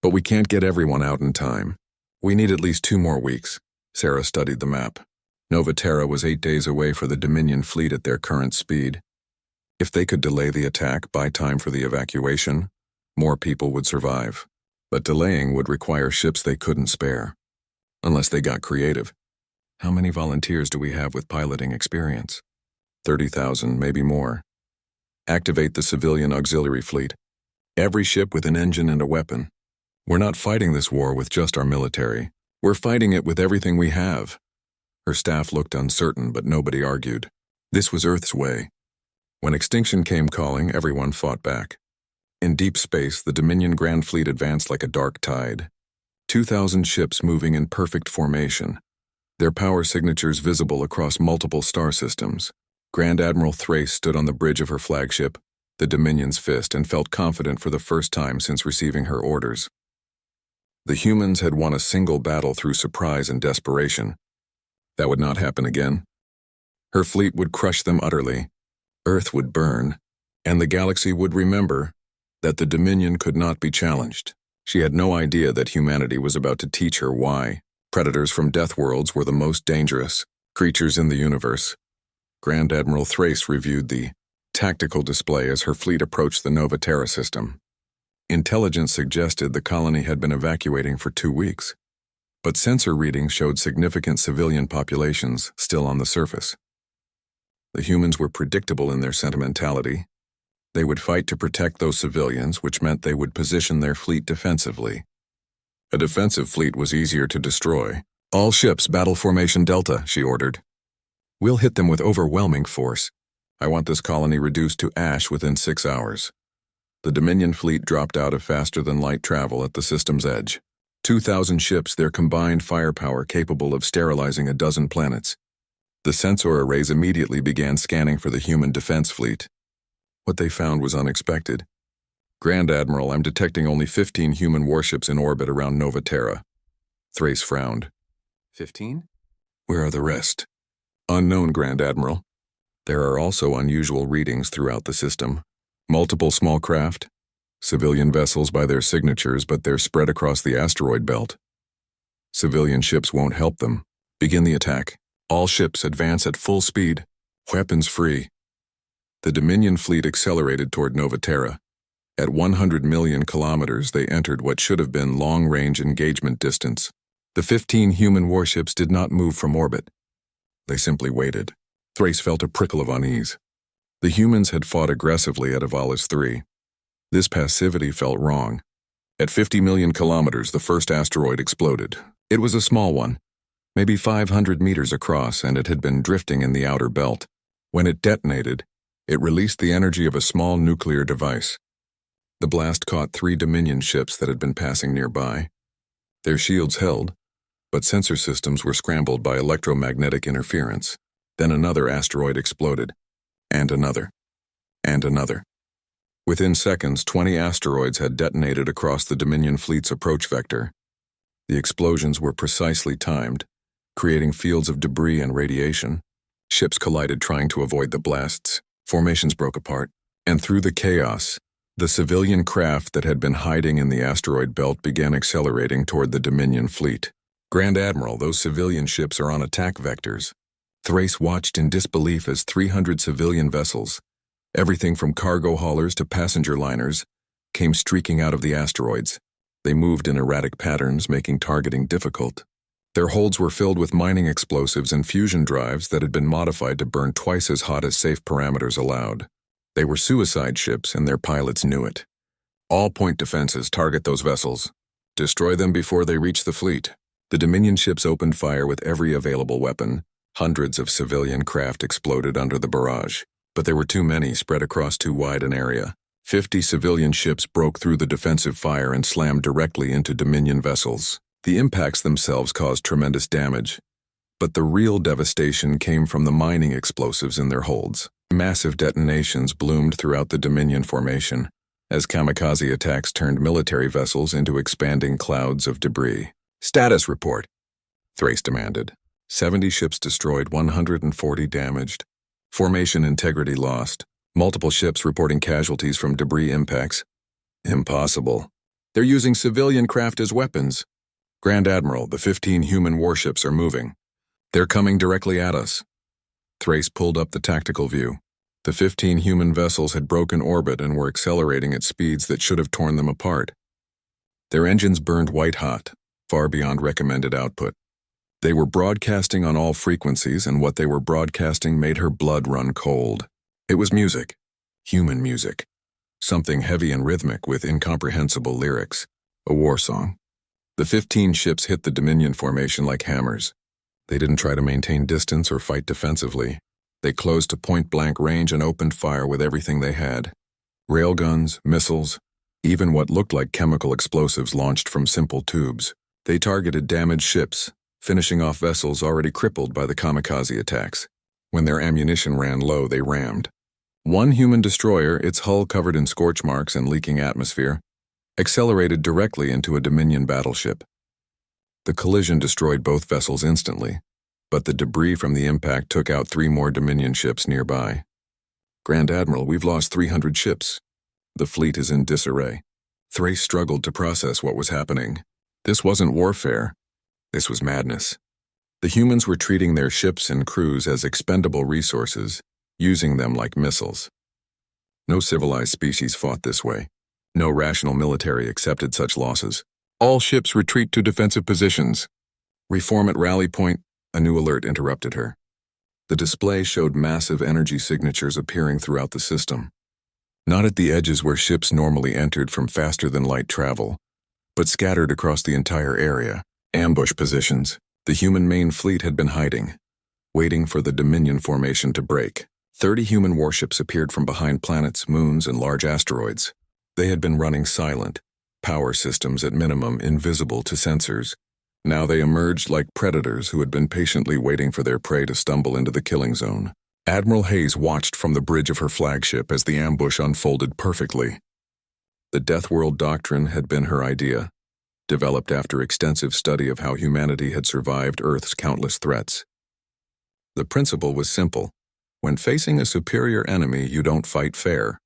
But we can't get everyone out in time. We need at least 2 more weeks. Sarah studied the map. Nova Terra was 8 days away for the Dominion fleet at their current speed. If they could delay the attack, buy time for the evacuation, more people would survive. But delaying would require ships they couldn't spare. Unless they got creative. How many volunteers do we have with piloting experience? 30,000, maybe more. Activate the civilian auxiliary fleet. Every ship with an engine and a weapon. We're not fighting this war with just our military. We're fighting it with everything we have. Her staff looked uncertain, but nobody argued. This was Earth's way. When extinction came calling, everyone fought back. In deep space, the Dominion Grand Fleet advanced like a dark tide. 2,000 ships moving in perfect formation. Their power signatures visible across multiple star systems. Grand Admiral Thrace stood on the bridge of her flagship, the Dominion's Fist, and felt confident for the first time since receiving her orders. The humans had won a single battle through surprise and desperation. That would not happen again. Her fleet would crush them utterly. Earth would burn, and the galaxy would remember that the Dominion could not be challenged. She had no idea that humanity was about to teach her why. Predators from Deathworlds were the most dangerous creatures in the universe. Grand Admiral Thrace reviewed the tactical display as her fleet approached the Nova Terra system. Intelligence suggested the colony had been evacuating for 2 weeks, but sensor readings showed significant civilian populations still on the surface. The humans were predictable in their sentimentality. They would fight to protect those civilians, which meant they would position their fleet defensively. A defensive fleet was easier to destroy. All ships, battle formation Delta, she ordered. We'll hit them with overwhelming force. I want this colony reduced to ash within 6 hours. The Dominion fleet dropped out of faster-than-light travel at the system's edge. 2,000 ships, their combined firepower capable of sterilizing a dozen planets. The sensor arrays immediately began scanning for the human defense fleet. What they found was unexpected. Grand Admiral, I'm detecting only 15 human warships in orbit around Nova Terra. Thrace frowned. 15? Where are the rest? Unknown, Grand Admiral. There are also unusual readings throughout the system. Multiple small craft, civilian vessels by their signatures, but they're spread across the asteroid belt. Civilian ships won't help them. Begin the attack. All ships advance at full speed, weapons free. The Dominion fleet accelerated toward Nova Terra. At 100 million kilometers, they entered what should have been long-range engagement distance. The 15 human warships did not move from orbit. They simply waited. Thrace felt a prickle of unease. The humans had fought aggressively at Avalis 3. This passivity felt wrong. At 50 million kilometers, the first asteroid exploded. It was a small one, maybe 500 meters across, and it had been drifting in the outer belt. When it detonated, it released the energy of a small nuclear device. The blast caught 3 Dominion ships that had been passing nearby. Their shields held, but sensor systems were scrambled by electromagnetic interference. Then another asteroid exploded. And another. And another. Within seconds, 20 asteroids had detonated across the Dominion fleet's approach vector. The explosions were precisely timed, creating fields of debris and radiation. Ships collided trying to avoid the blasts. Formations broke apart. And through the chaos, the civilian craft that had been hiding in the asteroid belt began accelerating toward the Dominion fleet. Grand Admiral, those civilian ships are on attack vectors. Thrace watched in disbelief as 300 civilian vessels, Everything from cargo haulers to passenger liners came streaking out of the asteroids. They moved in erratic patterns, making targeting difficult. Their holds were filled with mining explosives and fusion drives that had been modified to burn twice as hot as safe parameters allowed. They were suicide ships, and their pilots knew it. All point defenses target those vessels. Destroy them before they reach the fleet. The Dominion ships opened fire with every available weapon. Hundreds of civilian craft exploded under the barrage, but there were too many spread across too wide an area. 50 civilian ships broke through the defensive fire and slammed directly into Dominion vessels. The impacts themselves caused tremendous damage, but the real devastation came from the mining explosives in their holds. Massive detonations bloomed throughout the Dominion formation, as kamikaze attacks turned military vessels into expanding clouds of debris. "Status report," Thrace demanded. 70 ships destroyed, 140 damaged. Formation integrity lost. Multiple ships reporting casualties from debris impacts. Impossible. They're using civilian craft as weapons. Grand Admiral, the 15 human warships are moving. They're coming directly at us. Thrace pulled up the tactical view. The 15 human vessels had broken orbit and were accelerating at speeds that should have torn them apart. Their engines burned white-hot, far beyond recommended output. They were broadcasting on all frequencies, and what they were broadcasting made her blood run cold. It was music. Human music. Something heavy and rhythmic with incomprehensible lyrics. A war song. The 15 ships hit the Dominion formation like hammers. They didn't try to maintain distance or fight defensively. They closed to point-blank range and opened fire with everything they had. Railguns, missiles, even what looked like chemical explosives launched from simple tubes. They targeted damaged ships, finishing off vessels already crippled by the kamikaze attacks. When their ammunition ran low, they rammed. One human destroyer, its hull covered in scorch marks and leaking atmosphere, accelerated directly into a Dominion battleship. The collision destroyed both vessels instantly, but the debris from the impact took out 3 more Dominion ships nearby. "Grand Admiral, we've lost 300 ships. The fleet is in disarray." Thrace struggled to process what was happening. This wasn't warfare. This was madness. The humans were treating their ships and crews as expendable resources, using them like missiles. No civilized species fought this way. No rational military accepted such losses. "All ships retreat to defensive positions. Reform at rally point," a new alert interrupted her. The display showed massive energy signatures appearing throughout the system. Not at the edges where ships normally entered from faster-than-light travel, but scattered across the entire area. Ambush positions. The human main fleet had been hiding, waiting for the Dominion formation to break. 30 human warships appeared from behind planets, moons, and large asteroids. They had been running silent, power systems at minimum invisible to sensors. Now they emerged like predators who had been patiently waiting for their prey to stumble into the killing zone. Admiral Hayes watched from the bridge of her flagship as the ambush unfolded perfectly. The Deathworld doctrine had been her idea, developed after extensive study of how humanity had survived Earth's countless threats. The principle was simple. When facing a superior enemy, you don't fight fair.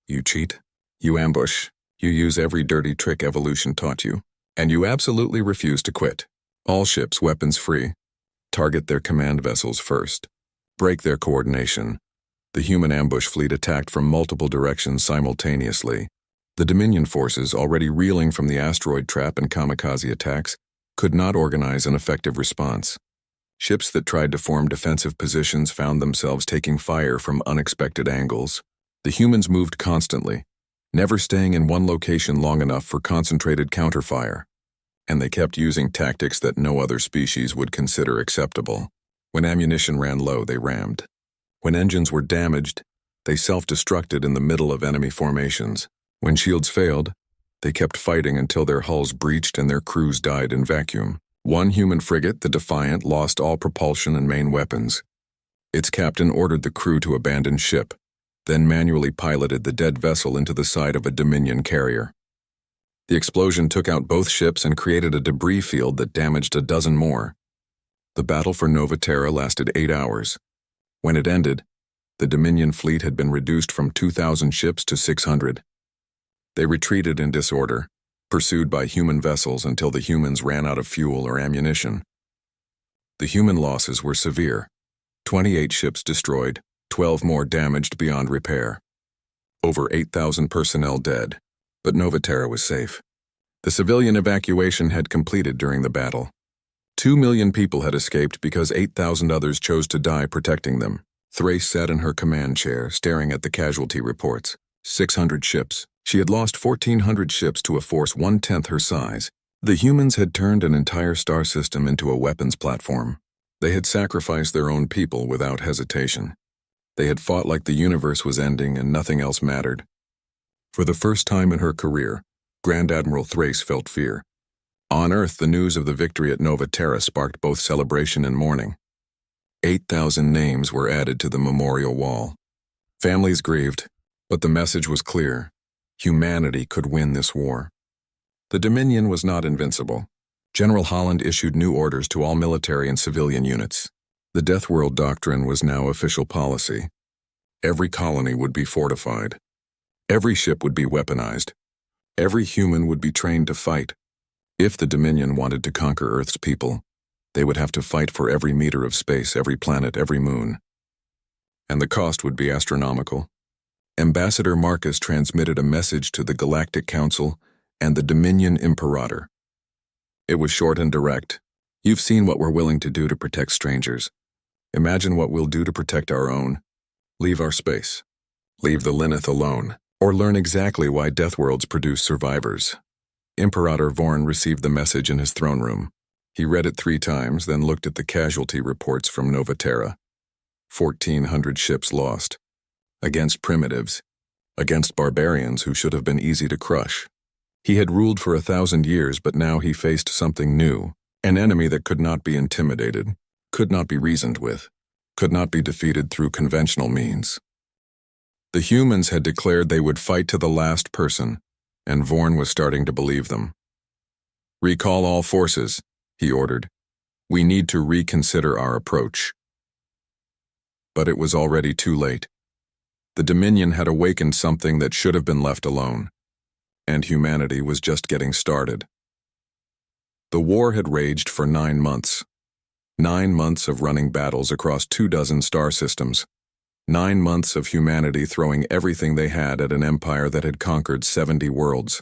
You cheat, you ambush, you use every dirty trick evolution taught you, and you absolutely refuse to quit. All ships weapons free. Target their command vessels first. Break their coordination. The human ambush fleet attacked from multiple directions simultaneously. The Dominion forces, already reeling from the asteroid trap and kamikaze attacks, could not organize an effective response. Ships that tried to form defensive positions found themselves taking fire from unexpected angles. The humans moved constantly, never staying in one location long enough for concentrated counterfire, and they kept using tactics that no other species would consider acceptable. When ammunition ran low, they rammed. When engines were damaged, they self-destructed in the middle of enemy formations. When shields failed, they kept fighting until their hulls breached and their crews died in vacuum. One human frigate, the Defiant, lost all propulsion and main weapons. Its captain ordered the crew to abandon ship, then manually piloted the dead vessel into the side of a Dominion carrier. The explosion took out both ships and created a debris field that damaged a dozen more. The battle for Nova Terra lasted 8 hours. When it ended, the Dominion fleet had been reduced from 2,000 ships to 600. They retreated in disorder, pursued by human vessels until the humans ran out of fuel or ammunition. The human losses were severe. 28 ships destroyed, 12 more damaged beyond repair. Over 8,000 personnel dead, but Novaterra was safe. The civilian evacuation had completed during the battle. 2 million people had escaped because 8,000 others chose to die protecting them. Thrace sat in her command chair, staring at the casualty reports. 600 ships. She had lost 1,400 ships to a force 1/10 her size. The humans had turned an entire star system into a weapons platform. They had sacrificed their own people without hesitation. They had fought like the universe was ending and nothing else mattered. For the first time in her career, Grand Admiral Thrace felt fear. On Earth, the news of the victory at Novaterra sparked both celebration and mourning. 8,000 names were added to the memorial wall. Families grieved, but the message was clear. Humanity could win this war. The Dominion was not invincible. General Holland issued new orders to all military and civilian units. The Deathworld doctrine was now official policy. Every colony would be fortified. Every ship would be weaponized. Every human would be trained to fight. If the Dominion wanted to conquer Earth's people, they would have to fight for every meter of space, every planet, every moon. And the cost would be astronomical. Ambassador Marcus transmitted a message to the Galactic Council and the Dominion Imperator. It was short and direct. You've seen what we're willing to do to protect strangers. Imagine what we'll do to protect our own. Leave our space. Leave the Lineth alone. Or learn exactly why Deathworlds produce survivors. Imperator Vorn received the message in his throne room. He read it 3 times, then looked at the casualty reports from Novaterra. 1,400 ships lost. Against primitives. Against barbarians who should have been easy to crush. He had ruled for 1,000 years, but now he faced something new. An enemy that could not be intimidated, could not be reasoned with, could not be defeated through conventional means. The humans had declared they would fight to the last person, and Vorn was starting to believe them. Recall all forces, he ordered. We need to reconsider our approach. But it was already too late. The Dominion had awakened something that should have been left alone, and humanity was just getting started. The war had raged for 9 months. 9 months of running battles across 24 star systems. 9 months of humanity throwing everything they had at an empire that had conquered 70 worlds.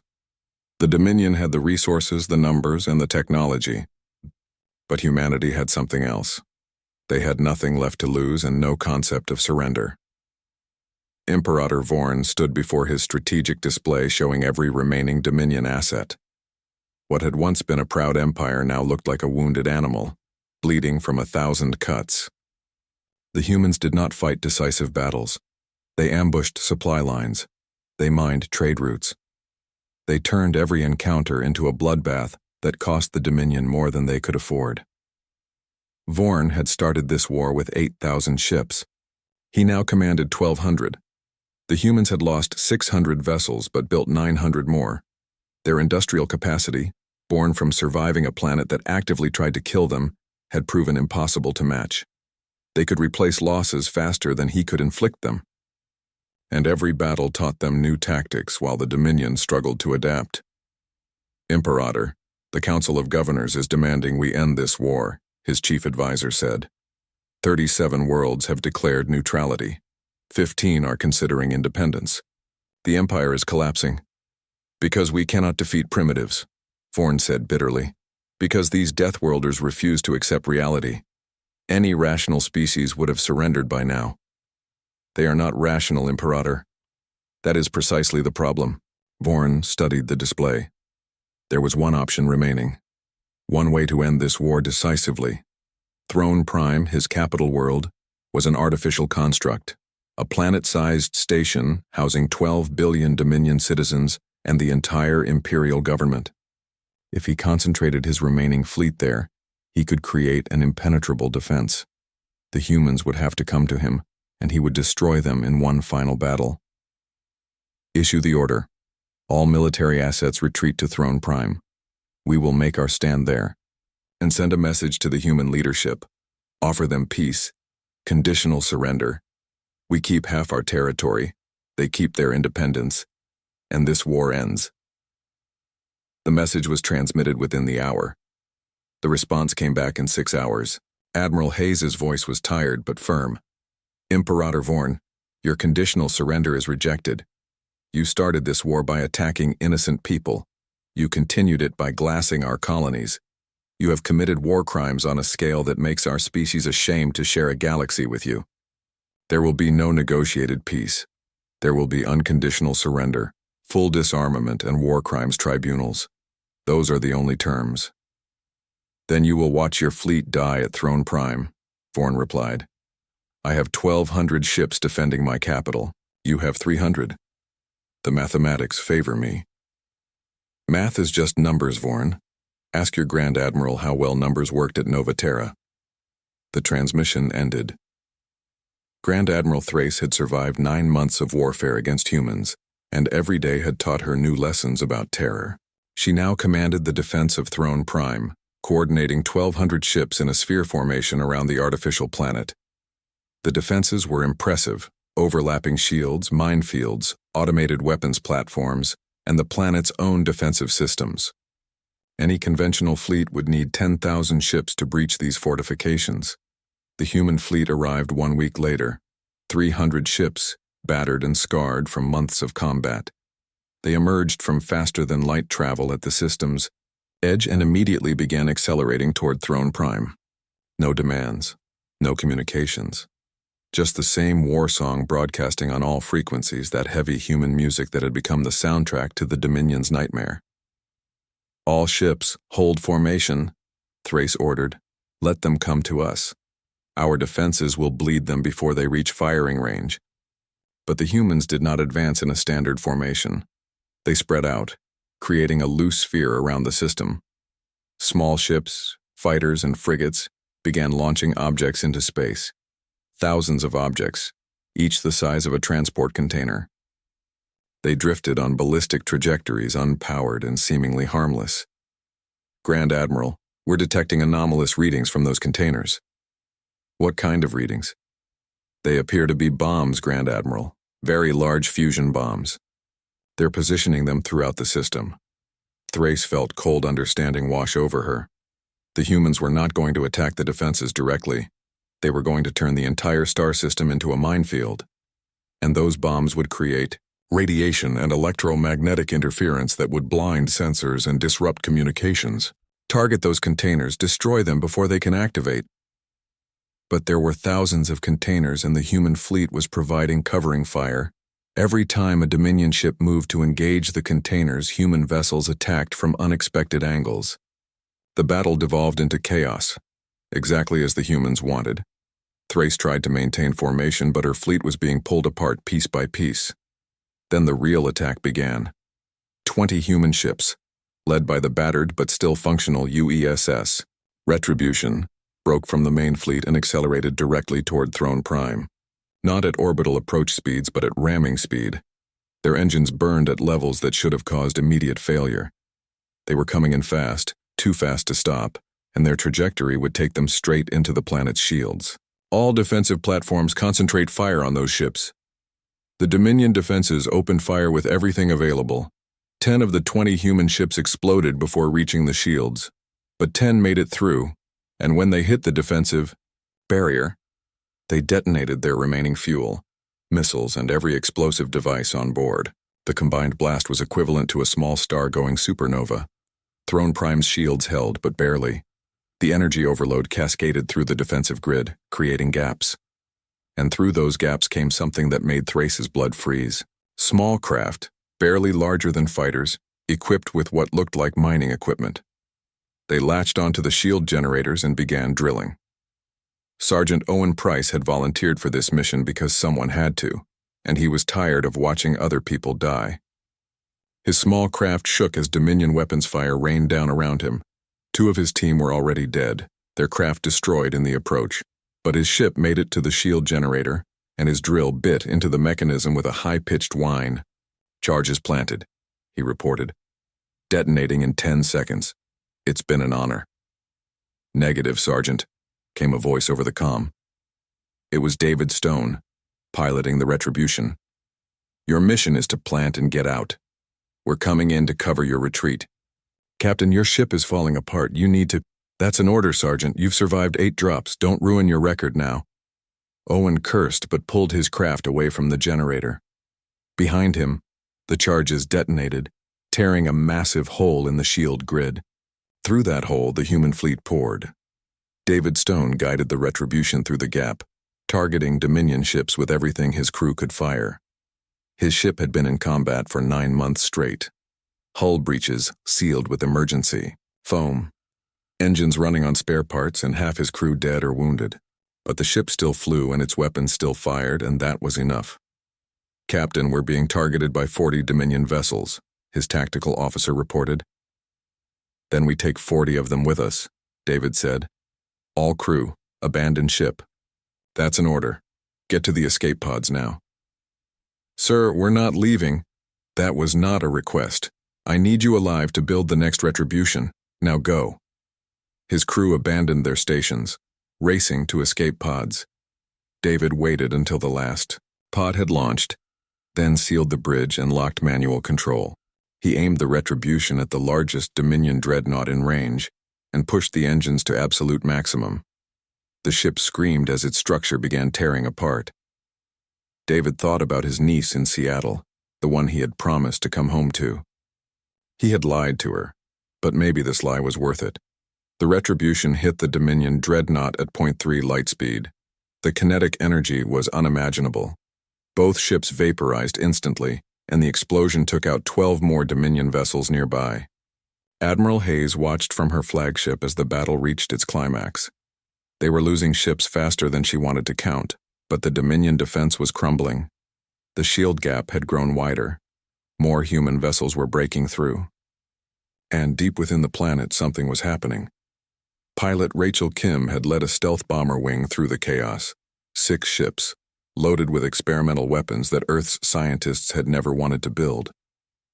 The Dominion had the resources, the numbers, and the technology. But humanity had something else. They had nothing left to lose and no concept of surrender. Imperator Vorn stood before his strategic display showing every remaining Dominion asset. What had once been a proud empire now looked like a wounded animal, bleeding from 1,000 cuts. The humans did not fight decisive battles. They ambushed supply lines. They mined trade routes. They turned every encounter into a bloodbath that cost the Dominion more than they could afford. Vorn had started this war with 8,000 ships. He now commanded 1,200. The humans had lost 600 vessels but built 900 more. Their industrial capacity, born from surviving a planet that actively tried to kill them, had proven impossible to match. They could replace losses faster than he could inflict them. And every battle taught them new tactics while the Dominion struggled to adapt. Imperator, the Council of Governors is demanding we end this war, his chief advisor said. 37 worlds have declared neutrality. 15 are considering independence. The Empire is collapsing. Because we cannot defeat primitives, Vorn said bitterly. Because these Deathworlders refuse to accept reality. Any rational species would have surrendered by now. They are not rational, Imperator. That is precisely the problem. Vorn studied the display. There was one option remaining. One way to end this war decisively. Throne Prime, his capital world, was an artificial construct. A planet-sized station housing 12 billion Dominion citizens and the entire Imperial government. If he concentrated his remaining fleet there, he could create an impenetrable defense. The humans would have to come to him, and he would destroy them in one final battle. Issue the order. All military assets retreat to Throne Prime. We will make our stand there. And send a message to the human leadership. Offer them peace, conditional surrender. We keep half our territory, they keep their independence, and this war ends. The message was transmitted within the hour. The response came back in 6 hours. Admiral Hayes's voice was tired but firm. Imperator Vorn, your conditional surrender is rejected. You started this war by attacking innocent people. You continued it by glassing our colonies. You have committed war crimes on a scale that makes our species ashamed to share a galaxy with you. There will be no negotiated peace. There will be unconditional surrender, full disarmament, and war crimes tribunals. Those are the only terms. Then you will watch your fleet die at Throne Prime, Vorn replied. I have 1,200 ships defending my capital. You have 300. The mathematics favor me. Math is just numbers, Vorn. Ask your Grand Admiral how well numbers worked at Nova Terra. The transmission ended. Grand Admiral Thrace had survived 9 months of warfare against humans, and every day had taught her new lessons about terror. She now commanded the defense of Throne Prime, coordinating 1,200 ships in a sphere formation around the artificial planet. The defenses were impressive: overlapping shields, minefields, automated weapons platforms, and the planet's own defensive systems. Any conventional fleet would need 10,000 ships to breach these fortifications. The human fleet arrived 1 week later, 300 ships, battered and scarred from months of combat. They emerged from faster-than-light travel at the system's edge and immediately began accelerating toward Throne Prime. No demands, no communications. Just the same war song broadcasting on all frequencies, that heavy human music that had become the soundtrack to the Dominion's nightmare. All ships, hold formation, Thrace ordered. Let them come to us. Our defenses will bleed them before they reach firing range. But the humans did not advance in a standard formation. They spread out, creating a loose sphere around the system. Small ships, fighters, and frigates began launching objects into space. Thousands of objects, each the size of a transport container. They drifted on ballistic trajectories, unpowered and seemingly harmless. Grand Admiral, we're detecting anomalous readings from those containers. What kind of readings? They appear to be bombs, Grand Admiral. Very large fusion bombs. They're positioning them throughout the system. Thrace felt cold understanding wash over her. The humans were not going to attack the defenses directly. They were going to turn the entire star system into a minefield. And those bombs would create radiation and electromagnetic interference that would blind sensors and disrupt communications. Target those containers, destroy them before they can activate. But there were thousands of containers and the human fleet was providing covering fire. Every time a Dominion ship moved to engage the containers, human vessels attacked from unexpected angles. The battle devolved into chaos, exactly as the humans wanted. Thrace tried to maintain formation, but her fleet was being pulled apart piece by piece. Then the real attack began. 20 human ships, led by the battered but still functional UESS, Retribution, broke from the main fleet and accelerated directly toward Throne Prime. Not at orbital approach speeds, but at ramming speed. Their engines burned at levels that should have caused immediate failure. They were coming in fast, too fast to stop, and their trajectory would take them straight into the planet's shields. All defensive platforms concentrate fire on those ships. The Dominion defenses opened fire with everything available. 10 of the 20 human ships exploded before reaching the shields, but 10 made it through, and when they hit the defensive barrier, they detonated their remaining fuel, missiles, and every explosive device on board. The combined blast was equivalent to a small star-going supernova. Throne Prime's shields held, but barely. The energy overload cascaded through the defensive grid, creating gaps. And through those gaps came something that made Thrace's blood freeze. Small craft, barely larger than fighters, equipped with what looked like mining equipment. They latched onto the shield generators and began drilling. Sergeant Owen Price had volunteered for this mission because someone had to, and he was tired of watching other people die. His small craft shook as Dominion weapons fire rained down around him. 2 of his team were already dead, their craft destroyed in the approach, but his ship made it to the shield generator, and his drill bit into the mechanism with a high-pitched whine. "Charges planted," he reported. "Detonating in 10 seconds. It's been an honor." "Negative, Sergeant," came a voice over the comm. It was David Stone, piloting the Retribution. "Your mission is to plant and get out. We're coming in to cover your retreat." "Captain, your ship is falling apart. You need to—" "That's an order, Sergeant. You've survived 8 drops. Don't ruin your record now." Owen cursed but pulled his craft away from the generator. Behind him, the charges detonated, tearing a massive hole in the shield grid. Through that hole, the human fleet poured. David Stone guided the Retribution through the gap, targeting Dominion ships with everything his crew could fire. His ship had been in combat for 9 months straight. Hull breaches sealed with emergency foam, engines running on spare parts, and half his crew dead or wounded. But the ship still flew and its weapons still fired, and that was enough. "Captain, we're being targeted by 40 Dominion vessels," his tactical officer reported. "Then we take 40 of them with us," David said. "All crew, abandon ship." "That's an order. Get to the escape pods now." "Sir, we're not leaving." "That was not a request. I need you alive to build the next Retribution. Now go." His crew abandoned their stations, racing to escape pods. David waited until the last pod had launched, then sealed the bridge and locked manual control. He aimed the Retribution at the largest Dominion dreadnought in range and pushed the engines to absolute maximum. The ship screamed as its structure began tearing apart. David thought about his niece in Seattle, the one he had promised to come home to. He had lied to her, but maybe this lie was worth it. The Retribution hit the Dominion dreadnought at .3 light speed. The kinetic energy was unimaginable. Both ships vaporized instantly, and the explosion took out 12 more Dominion vessels nearby. Admiral Hayes watched from her flagship as the battle reached its climax. They were losing ships faster than she wanted to count, but the Dominion defense was crumbling. The shield gap had grown wider. More human vessels were breaking through. And deep within the planet, something was happening. Pilot Rachel Kim had led a stealth bomber wing through the chaos. 6 ships, loaded with experimental weapons that Earth's scientists had never wanted to build.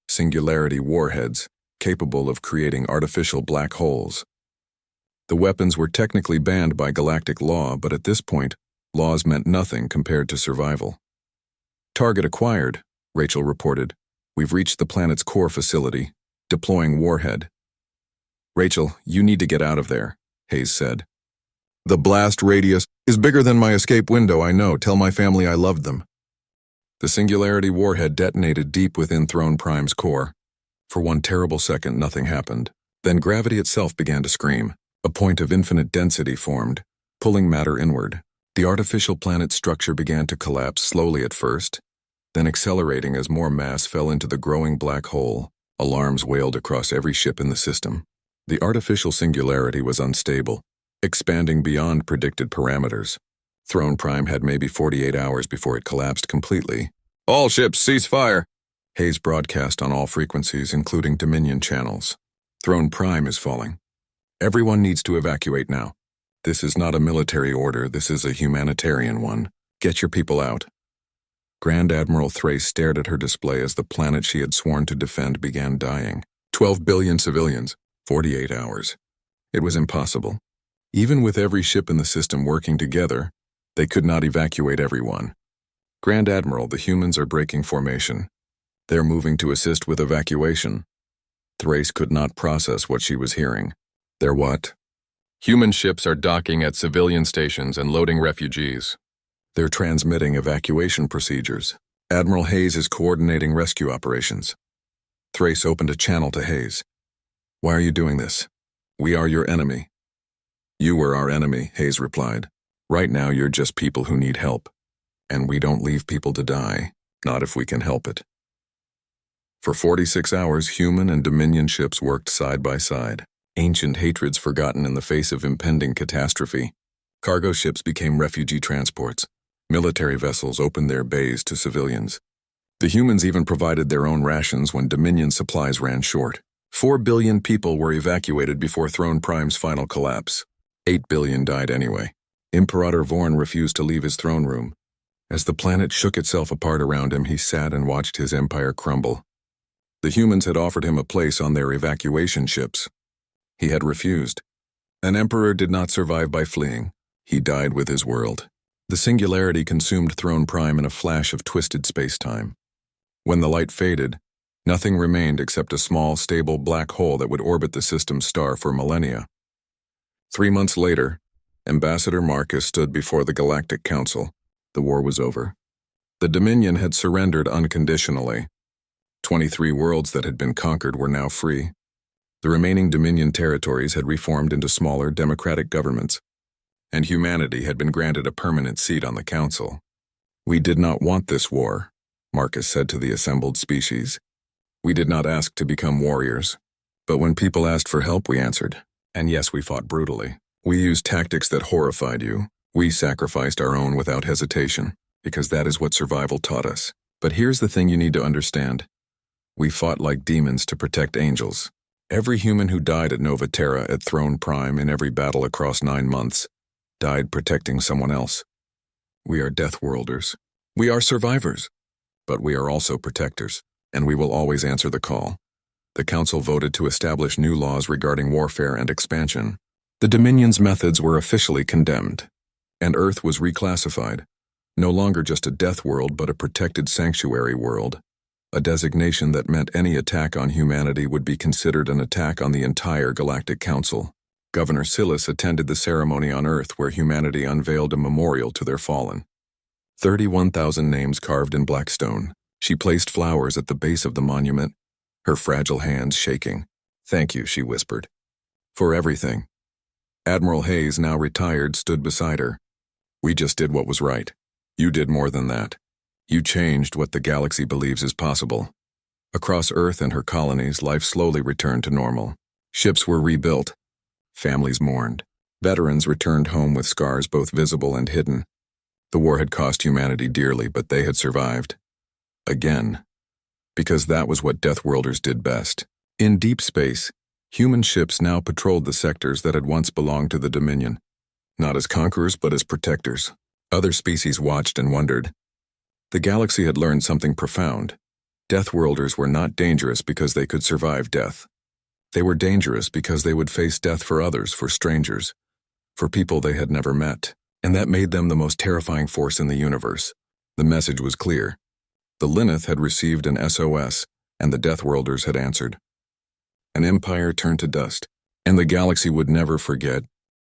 Singularity warheads, capable of creating artificial black holes. The weapons were technically banned by galactic law, but at this point, laws meant nothing compared to survival. "Target acquired," Rachel reported. "We've reached the planet's core facility. Deploying warhead." "Rachel, you need to get out of there," Hayes said. "The blast radius is bigger than my escape window, I know. Tell my family I loved them." The Singularity warhead detonated deep within Throne Prime's core. For one terrible second, nothing happened. Then gravity itself began to scream. A point of infinite density formed, pulling matter inward. The artificial planet's structure began to collapse slowly at first, then accelerating as more mass fell into the growing black hole. Alarms wailed across every ship in the system. The artificial singularity was unstable, expanding beyond predicted parameters. Throne Prime had maybe 48 hours before it collapsed completely. "All ships, cease fire!" Hayes broadcast on all frequencies, including Dominion channels. "Throne Prime is falling. Everyone needs to evacuate now. This is not a military order, this is a humanitarian one. Get your people out." Grand Admiral Thrace stared at her display as the planet she had sworn to defend began dying. 12 billion civilians, 48 hours. It was impossible. Even with every ship in the system working together, they could not evacuate everyone. "Grand Admiral, the humans are breaking formation. They're moving to assist with evacuation." Thrace could not process what she was hearing. "They're what?" "Human ships are docking at civilian stations and loading refugees. They're transmitting evacuation procedures. Admiral Hayes is coordinating rescue operations." Thrace opened a channel to Hayes. "Why are you doing this? We are your enemy." "You were our enemy," Hayes replied. "Right now you're just people who need help. And we don't leave people to die, not if we can help it." For 46 hours, human and Dominion ships worked side by side. Ancient hatreds forgotten in the face of impending catastrophe. Cargo ships became refugee transports. Military vessels opened their bays to civilians. The humans even provided their own rations when Dominion supplies ran short. 4 billion people were evacuated before Throne Prime's final collapse. 8 billion died anyway. Imperator Vorn refused to leave his throne room. As the planet shook itself apart around him, he sat and watched his empire crumble. The humans had offered him a place on their evacuation ships. He had refused. An emperor did not survive by fleeing. He died with his world. The singularity consumed Throne Prime in a flash of twisted space-time. When the light faded, nothing remained except a small, stable black hole that would orbit the system's star for millennia. 3 months later, Ambassador Marcus stood before the Galactic Council. The war was over. The Dominion had surrendered unconditionally. 23 worlds that had been conquered were now free. The remaining Dominion territories had reformed into smaller democratic governments, and humanity had been granted a permanent seat on the council. We did not want this war, Marcus said to the assembled species. We did not ask to become warriors, but when people asked for help, we answered. And yes, we fought brutally. We used tactics that horrified you. We sacrificed our own without hesitation, because that is what survival taught us. But here's the thing you need to understand. We fought like demons to protect angels. Every human who died at Nova Terra at Throne Prime in every battle across 9 months died protecting someone else. We are Deathworlders. We are survivors. But we are also protectors, and we will always answer the call. The Council voted to establish new laws regarding warfare and expansion. The Dominion's methods were officially condemned, and Earth was reclassified, no longer just a death world but a protected sanctuary world, a designation that meant any attack on humanity would be considered an attack on the entire Galactic Council. Governor Silas attended the ceremony on Earth where humanity unveiled a memorial to their fallen. 31,000 names carved in black stone. She placed flowers at the base of the monument, her fragile hands shaking. "Thank you," she whispered, "for everything." Admiral Hayes, now retired, stood beside her. "We just did what was right. You did more than that. You changed what the galaxy believes is possible." Across Earth and her colonies, life slowly returned to normal. Ships were rebuilt. Families mourned. Veterans returned home with scars both visible and hidden. The war had cost humanity dearly, but they had survived. Again. Because that was what Deathworlders did best. In deep space, human ships now patrolled the sectors that had once belonged to the Dominion, not as conquerors but as protectors. Other species watched and wondered. The galaxy had learned something profound. Deathworlders were not dangerous because they could survive death. They were dangerous because they would face death for others, for strangers, for people they had never met, and that made them the most terrifying force in the universe. The message was clear. The Lineth had received an SOS, and the Deathworlders had answered. An empire turned to dust, and the galaxy would never forget